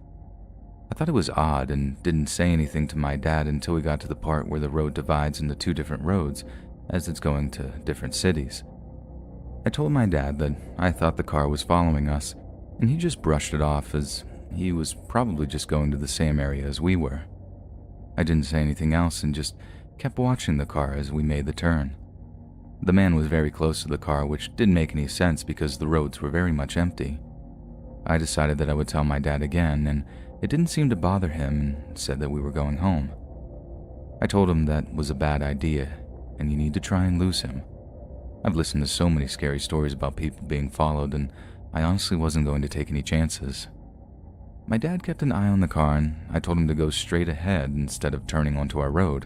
I thought it was odd and didn't say anything to my dad until we got to the part where the road divides into two different roads as it's going to different cities. I told my dad that I thought the car was following us, and he just brushed it off as he was probably just going to the same area as we were. I didn't say anything else and just kept watching the car as we made the turn. The man was very close to the car, which didn't make any sense because the roads were very much empty. I decided that I would tell my dad again, and it didn't seem to bother him, and said that we were going home. I told him that was a bad idea, and you need to try and lose him. I've listened to so many scary stories about people being followed, and I honestly wasn't going to take any chances. My dad kept an eye on the car, and I told him to go straight ahead instead of turning onto our road.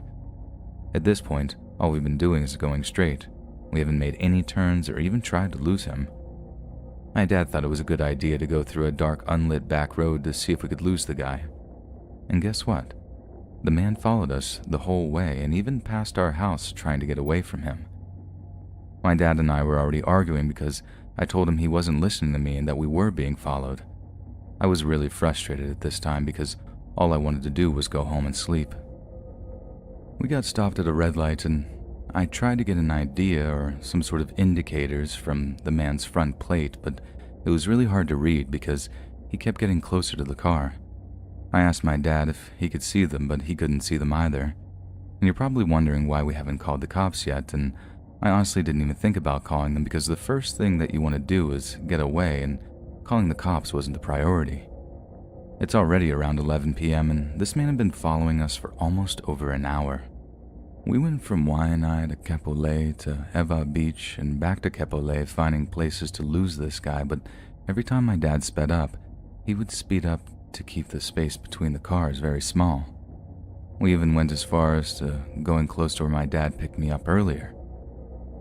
At this point, all we've been doing is going straight. We haven't made any turns or even tried to lose him. My dad thought it was a good idea to go through a dark, unlit back road to see if we could lose the guy. And guess what? The man followed us the whole way and even past our house trying to get away from him. My dad and I were already arguing because I told him he wasn't listening to me and that we were being followed. I was really frustrated at this time because all I wanted to do was go home and sleep. We got stopped at a red light and I tried to get an idea or some sort of indicators from the man's front plate, but it was really hard to read because he kept getting closer to the car. I asked my dad if he could see them, but he couldn't see them either. And you're probably wondering why we haven't called the cops yet, and I honestly didn't even think about calling them because the first thing that you want to do is get away, and calling the cops wasn't the priority. It's already around 11 p.m. and this man had been following us for almost over an hour. We went from Waianae to Kapolei to Eva Beach and back to Kapolei, finding places to lose this guy, but every time my dad sped up, he would speed up to keep the space between the cars very small. We even went as far as to going close to where my dad picked me up earlier.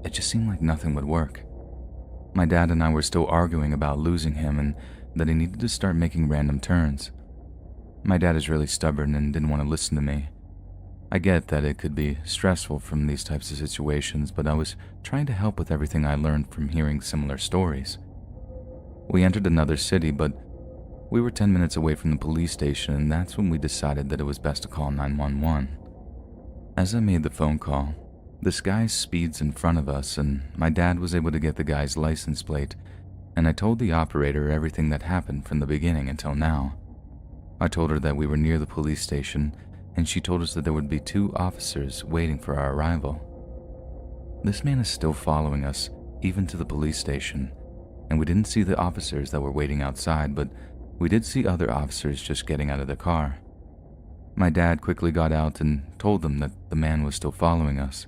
It just seemed like nothing would work. My dad and I were still arguing about losing him and that he needed to start making random turns. My dad is really stubborn and didn't want to listen to me. I get that it could be stressful from these types of situations, but I was trying to help with everything I learned from hearing similar stories. We entered another city, but we were 10 minutes away from the police station, and that's when we decided that it was best to call 911. As I made the phone call, this guy speeds in front of us, and my dad was able to get the guy's license plate, and I told the operator everything that happened from the beginning until now. I told her that we were near the police station, and she told us that there would be 2 officers waiting for our arrival. This man is still following us, even to the police station, and we didn't see the officers that were waiting outside, but we did see other officers just getting out of their car. My dad quickly got out and told them that the man was still following us.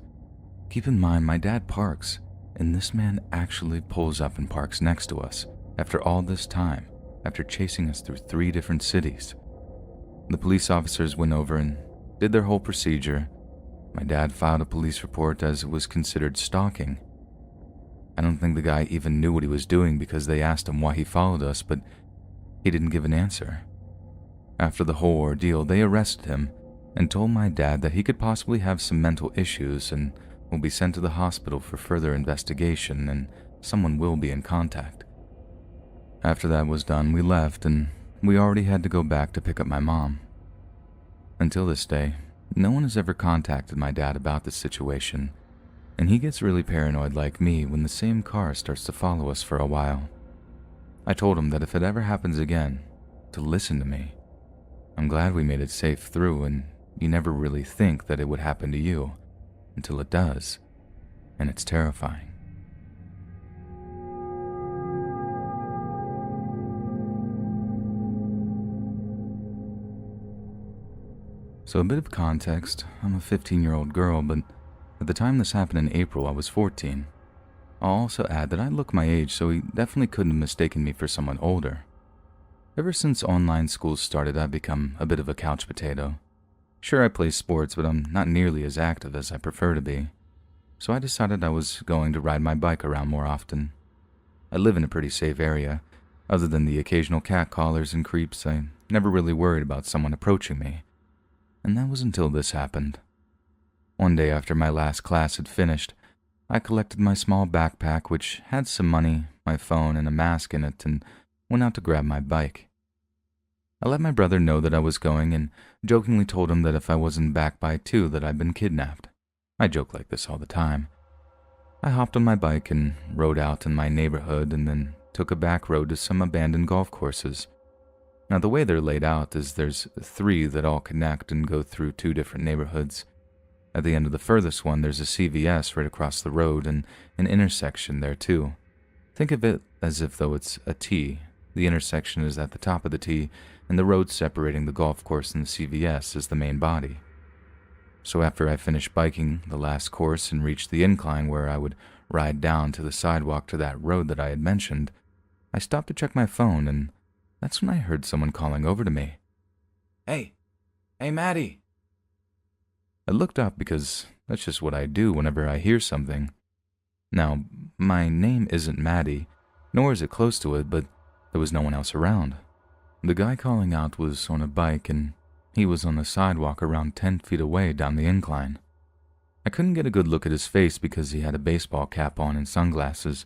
Keep in mind, my dad parks, and this man actually pulls up and parks next to us after all this time, after chasing us through 3 different cities. The police officers went over and did their whole procedure. My dad filed a police report as it was considered stalking. I don't think the guy even knew what he was doing because they asked him why he followed us, but he didn't give an answer. After the whole ordeal, they arrested him and told my dad that he could possibly have some mental issues and will be sent to the hospital for further investigation, and someone will be in contact. After that was done, we left, and we already had to go back to pick up my mom. Until this day, no one has ever contacted my dad about this situation, and he gets really paranoid like me when the same car starts to follow us for a while. I told him that if it ever happens again, to listen to me. I'm glad we made it safe through, and you never really think that it would happen to you until it does, and it's terrifying. So a bit of context, I'm a 15-year-old girl, but at the time this happened in April, I was 14. I'll also add that I look my age, so he definitely couldn't have mistaken me for someone older. Ever since online school started, I've become a bit of a couch potato. Sure, I play sports, but I'm not nearly as active as I prefer to be. So I decided I was going to ride my bike around more often. I live in a pretty safe area. Other than the occasional catcallers and creeps, I never really worried about someone approaching me. And that was until this happened. One day after my last class had finished, I collected my small backpack, which had some money, my phone, and a mask in it, and went out to grab my bike. I let my brother know that I was going and jokingly told him that if I wasn't back by 2 that I'd been kidnapped. I joke like this all the time. I hopped on my bike and rode out in my neighborhood and then took a back road to some abandoned golf courses. Now the way they're laid out is there's 3 that all connect and go through 2 different neighborhoods. At the end of the furthest one, there's a CVS right across the road and an intersection there too. Think of it as if though it's a T. The intersection is at the top of the T, and the road separating the golf course and the CVS is the main body. So after I finished biking the last course and reached the incline where I would ride down to the sidewalk to that road that I had mentioned, I stopped to check my phone, and that's when I heard someone calling over to me. Hey, Maddie. I looked up because that's just what I do whenever I hear something. Now, my name isn't Maddie, nor is it close to it, but there was no one else around. The guy calling out was on a bike, and he was on the sidewalk around 10 feet away down the incline. I couldn't get a good look at his face because he had a baseball cap on and sunglasses,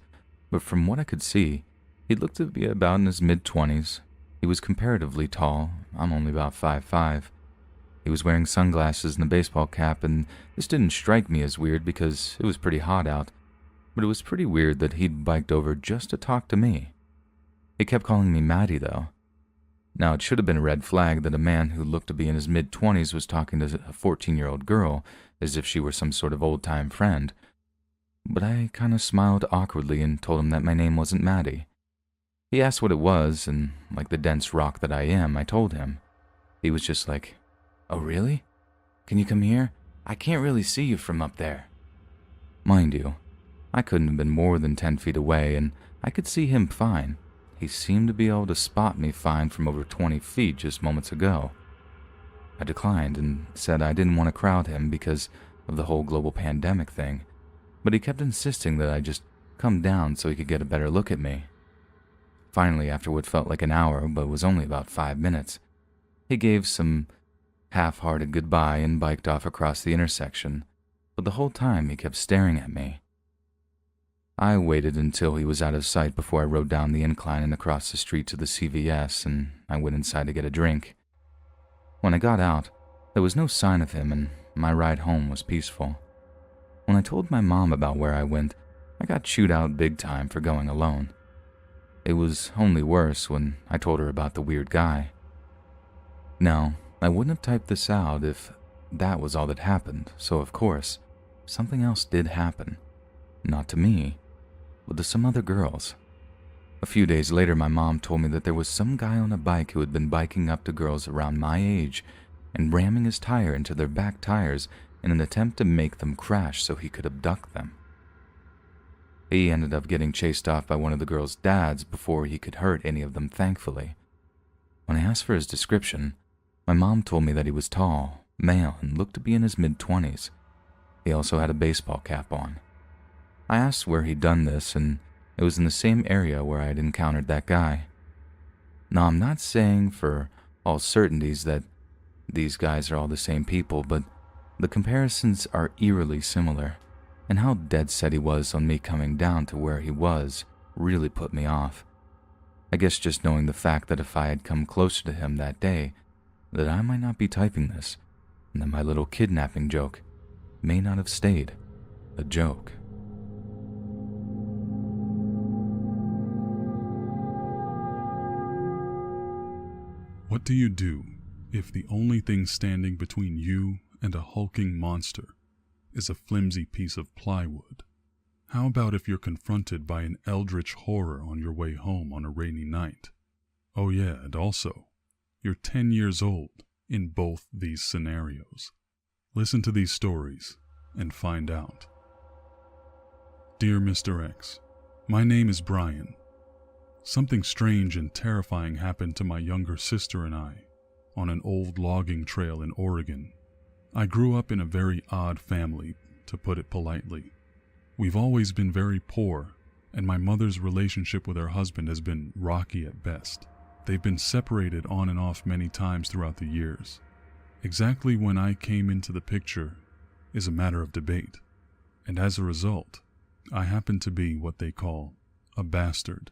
but from what I could see, he looked to be about in his mid-20s. He was comparatively tall. I'm only about 5'5". He was wearing sunglasses and a baseball cap, and this didn't strike me as weird because it was pretty hot out, but it was pretty weird that he'd biked over just to talk to me. He kept calling me Maddie, though. Now, it should have been a red flag that a man who looked to be in his mid-20s was talking to a 14-year-old girl as if she were some sort of old-time friend, but I kind of smiled awkwardly and told him that my name wasn't Maddie. He asked what it was, and like the dense rock that I am, I told him. He was just like, "Oh, really? Can you come here? I can't really see you from up there." Mind you, I couldn't have been more than 10 feet away, and I could see him fine. He seemed to be able to spot me fine from over 20 feet just moments ago. I declined and said I didn't want to crowd him because of the whole global pandemic thing, but he kept insisting that I just come down so he could get a better look at me. Finally, after what felt like an hour but was only about 5 minutes, he gave some half-hearted goodbye and biked off across the intersection, but the whole time he kept staring at me. I waited until he was out of sight before I rode down the incline and across the street to the CVS, and I went inside to get a drink. When I got out, there was no sign of him, and my ride home was peaceful. When I told my mom about where I went, I got chewed out big time for going alone. It was only worse when I told her about the weird guy. Now, I wouldn't have typed this out if that was all that happened, so of course, something else did happen. Not to me, but to some other girls. A few days later, my mom told me that there was some guy on a bike who had been biking up to girls around my age and ramming his tire into their back tires in an attempt to make them crash so he could abduct them. He ended up getting chased off by one of the girls' dads before he could hurt any of them, thankfully. When I asked for his description, my mom told me that he was tall, male, and looked to be in his mid-20s. He also had a baseball cap on. I asked where he'd done this, and it was in the same area where I had encountered that guy. Now, I'm not saying for all certainties that these guys are all the same people, but the comparisons are eerily similar, and how dead set he was on me coming down to where he was really put me off. I guess just knowing the fact that if I had come closer to him that day, that I might not be typing this, and that my little kidnapping joke may not have stayed a joke. What do you do if the only thing standing between you and a hulking monster is a flimsy piece of plywood? How about if you're confronted by an eldritch horror on your way home on a rainy night? Oh yeah, and also, you're 10 years old in both these scenarios. Listen to these stories and find out. Dear Mr. X, my name is Brian. Something strange and terrifying happened to my younger sister and I on an old logging trail in Oregon. I grew up in a very odd family, to put it politely. We've always been very poor, and my mother's relationship with her husband has been rocky at best. They've been separated on and off many times throughout the years. Exactly when I came into the picture is a matter of debate, and as a result, I happen to be what they call a bastard.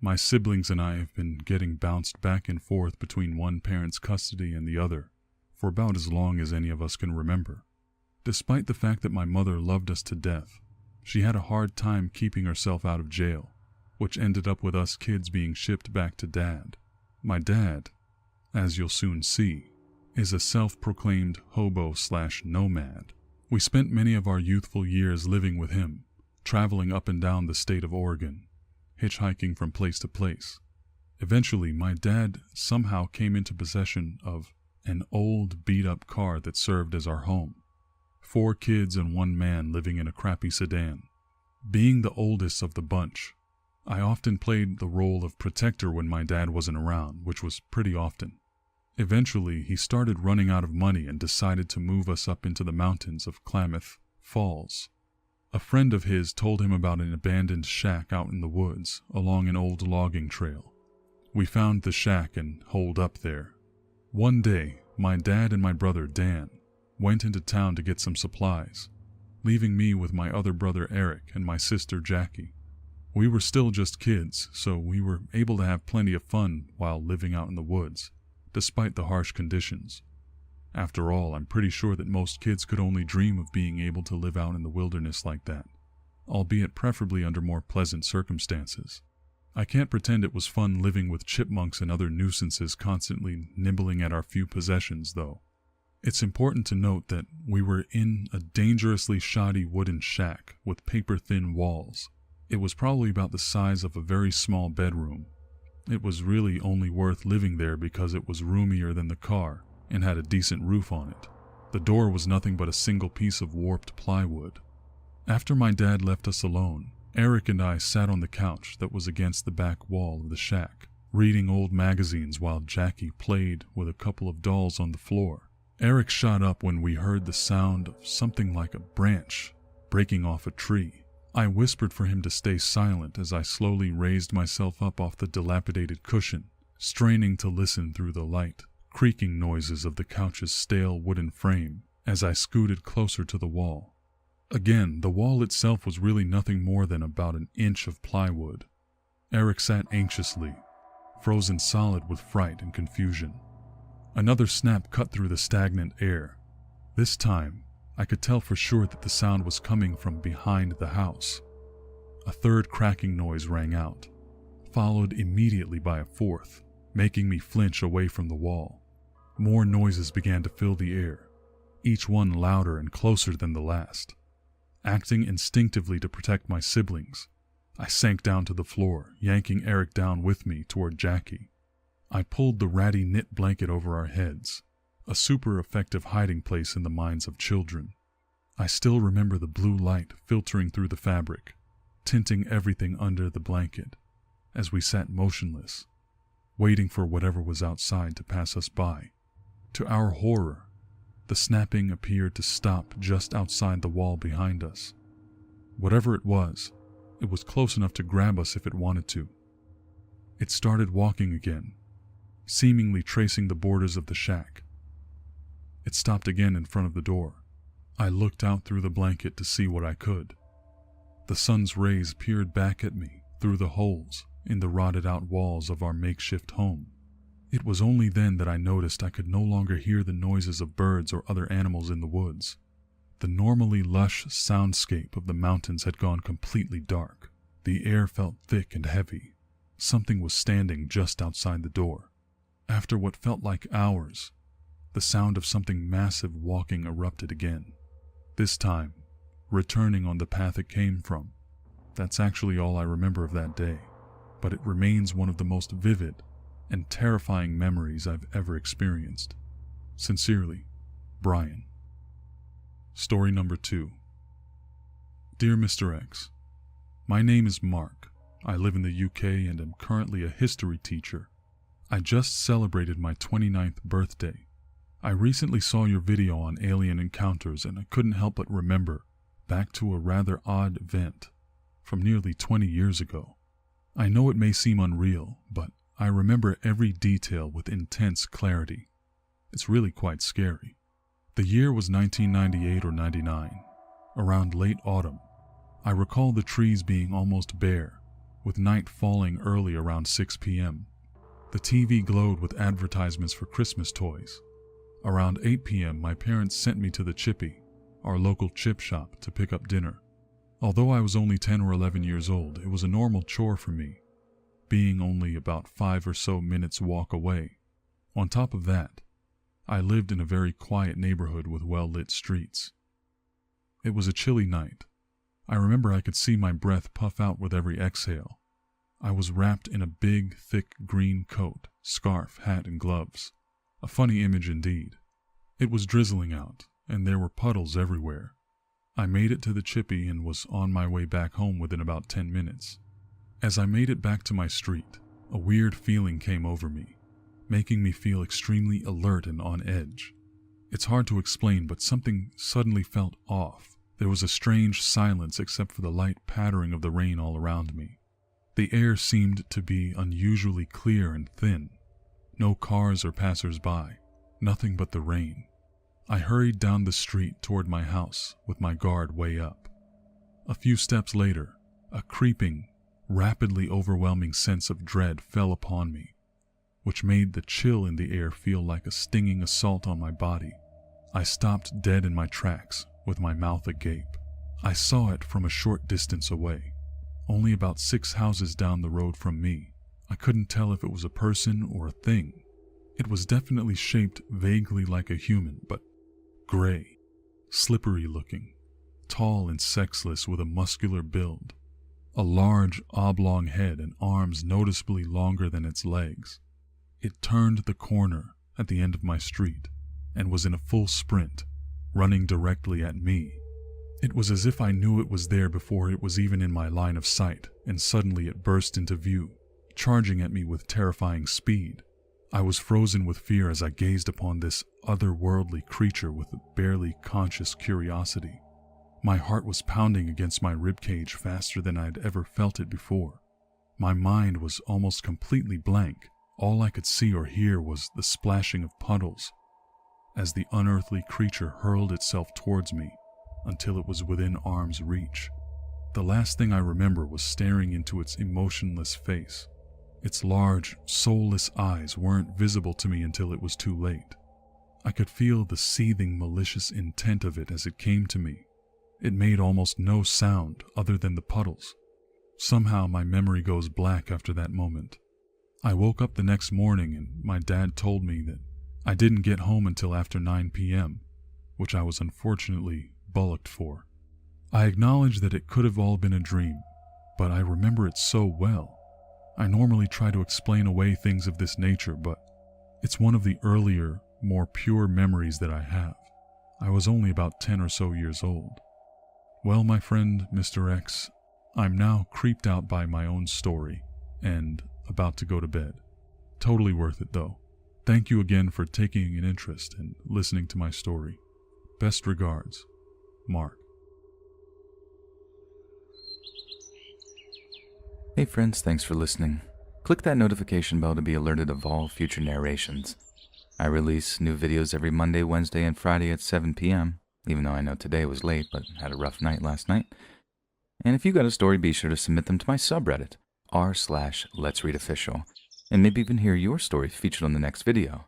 My siblings and I have been getting bounced back and forth between one parent's custody and the other for about as long as any of us can remember. Despite the fact that my mother loved us to death, she had a hard time keeping herself out of jail, which ended up with us kids being shipped back to Dad. My dad, as you'll soon see, is a self-proclaimed hobo/nomad. We spent many of our youthful years living with him, traveling up and down the state of Oregon, hitchhiking from place to place. Eventually, my dad somehow came into possession of an old beat-up car that served as our home. 4 kids and 1 man living in a crappy sedan. Being the oldest of the bunch, I often played the role of protector when my dad wasn't around, which was pretty often. Eventually, he started running out of money and decided to move us up into the mountains of Klamath Falls. A A friend of his told him about an abandoned shack out in the woods along an old logging trail. We found the shack and holed up there. One day, my dad and my brother Dan went into town to get some supplies, leaving me with my other brother Eric and my sister Jackie. We were still just kids, so we were able to have plenty of fun while living out in the woods, despite the harsh conditions. After all, I'm pretty sure that most kids could only dream of being able to live out in the wilderness like that, albeit preferably under more pleasant circumstances. I can't pretend it was fun living with chipmunks and other nuisances constantly nibbling at our few possessions, though. It's important to note that we were in a dangerously shoddy wooden shack with paper-thin walls. It was probably about the size of a very small bedroom. It was really only worth living there because it was roomier than the car and had a decent roof on it. The door was nothing but a single piece of warped plywood. After my dad left us alone, Eric and I sat on the couch that was against the back wall of the shack, reading old magazines while Jackie played with a couple of dolls on the floor. Eric shot up when we heard the sound of something like a branch breaking off a tree. I whispered for him to stay silent as I slowly raised myself up off the dilapidated cushion, straining to listen through the light, creaking noises of the couch's stale wooden frame as I scooted closer to the wall. Again, the wall itself was really nothing more than about an inch of plywood. Eric sat anxiously, frozen solid with fright and confusion. Another snap cut through the stagnant air. This time, I could tell for sure that the sound was coming from behind the house. A third cracking noise rang out, followed immediately by a fourth, making me flinch away from the wall. More noises began to fill the air, each one louder and closer than the last. Acting instinctively to protect my siblings, I sank down to the floor, yanking Eric down with me toward Jackie. I pulled the ratty knit blanket over our heads, a super effective hiding place in the minds of children. I still remember the blue light filtering through the fabric, tinting everything under the blanket, as we sat motionless, waiting for whatever was outside to pass us by. To our horror, the snapping appeared to stop just outside the wall behind us. Whatever it was close enough to grab us if it wanted to. It started walking again, seemingly tracing the borders of the shack. It stopped again in front of the door. I looked out through the blanket to see what I could. The sun's rays peered back at me through the holes in the rotted-out walls of our makeshift home. It was only then that I noticed I could no longer hear the noises of birds or other animals in the woods. The normally lush soundscape of the mountains had gone completely dark. The air felt thick and heavy. Something was standing just outside the door. After what felt like hours, the sound of something massive walking erupted again. This time, returning on the path it came from. That's actually all I remember of that day, but it remains one of the most vivid and terrifying memories I've ever experienced. Sincerely, Brian. Story number 2. Dear Mr. X, my name is Mark. I live in the UK and am currently a history teacher. I just celebrated my 29th birthday. I recently saw your video on alien encounters and I couldn't help but remember back to a rather odd event from nearly 20 years ago. I know it may seem unreal, but I remember every detail with intense clarity. It's really quite scary. The year was 1998 or 99, around late autumn. I recall the trees being almost bare, with night falling early around 6 p.m. The TV glowed with advertisements for Christmas toys. Around 8 p.m., my parents sent me to the Chippy, our local chip shop, to pick up dinner. Although I was only 10 or 11 years old, it was a normal chore for me, being only about 5 or so minutes walk away. On top of that, I lived in a very quiet neighborhood with well-lit streets. It was a chilly night. I remember I could see my breath puff out with every exhale. I was wrapped in a big, thick green coat, scarf, hat, and gloves. A funny image indeed. It was drizzling out, and there were puddles everywhere. I made it to the Chippy and was on my way back home within about 10 minutes. As I made it back to my street, a weird feeling came over me, making me feel extremely alert and on edge. It's hard to explain, but something suddenly felt off, There was a strange silence except for the light pattering of the rain all around me. The air seemed to be unusually clear and thin. No cars or passers-by, nothing but the rain. I hurried down the street toward my house with my guard way up. A few steps later, a creeping, rapidly overwhelming sense of dread fell upon me, which made the chill in the air feel like a stinging assault on my body. I stopped dead in my tracks, with my mouth agape. I saw it from a short distance away, only about 6 houses down the road from me. I couldn't tell if it was a person or a thing. It was definitely shaped vaguely like a human, but gray, slippery looking, tall and sexless with a muscular build, a large oblong head and arms noticeably longer than its legs. It turned the corner at the end of my street and was in a full sprint, running directly at me. It was as if I knew it was there before it was even in my line of sight, and suddenly it burst into view, charging at me with terrifying speed. I was frozen with fear as I gazed upon this otherworldly creature with a barely conscious curiosity. My heart was pounding against my ribcage faster than I had ever felt it before. My mind was almost completely blank. All I could see or hear was the splashing of puddles as the unearthly creature hurled itself towards me until it was within arm's reach. The last thing I remember was staring into its emotionless face. Its large, soulless eyes weren't visible to me until it was too late. I could feel the seething, malicious intent of it as it came to me. It made almost no sound other than the puddles. Somehow my memory goes black after that moment. I woke up the next morning and my dad told me that I didn't get home until after 9 p.m., which I was unfortunately bullocked for. I acknowledge that it could have all been a dream, but I remember it so well. I normally try to explain away things of this nature, but it's one of the earlier, more pure memories that I have. I was only about 10 or so years old. Well, my friend, Mr. X, I'm now creeped out by my own story and about to go to bed. Totally worth it, though. Thank you again for taking an interest and listening to my story. Best regards, Mark. Hey friends, thanks for listening. Click that notification bell to be alerted of all future narrations. I release new videos every Monday, Wednesday, and Friday at 7 p.m., even though I know today was late, but had a rough night last night. And if you got a story, be sure to submit them to my subreddit, r/Let'sReadOfficial, and maybe even hear your story featured on the next video.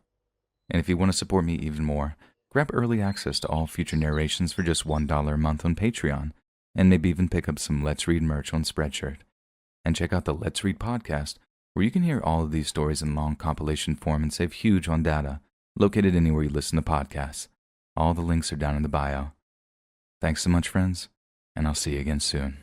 And if you want to support me even more, grab early access to all future narrations for just $1 a month on Patreon, and maybe even pick up some Let's Read merch on Spreadshirt. And check out the Let's Read podcast, where you can hear all of these stories in long compilation form and save huge on data, located anywhere you listen to podcasts. All the links are down in the bio. Thanks so much, friends, and I'll see you again soon.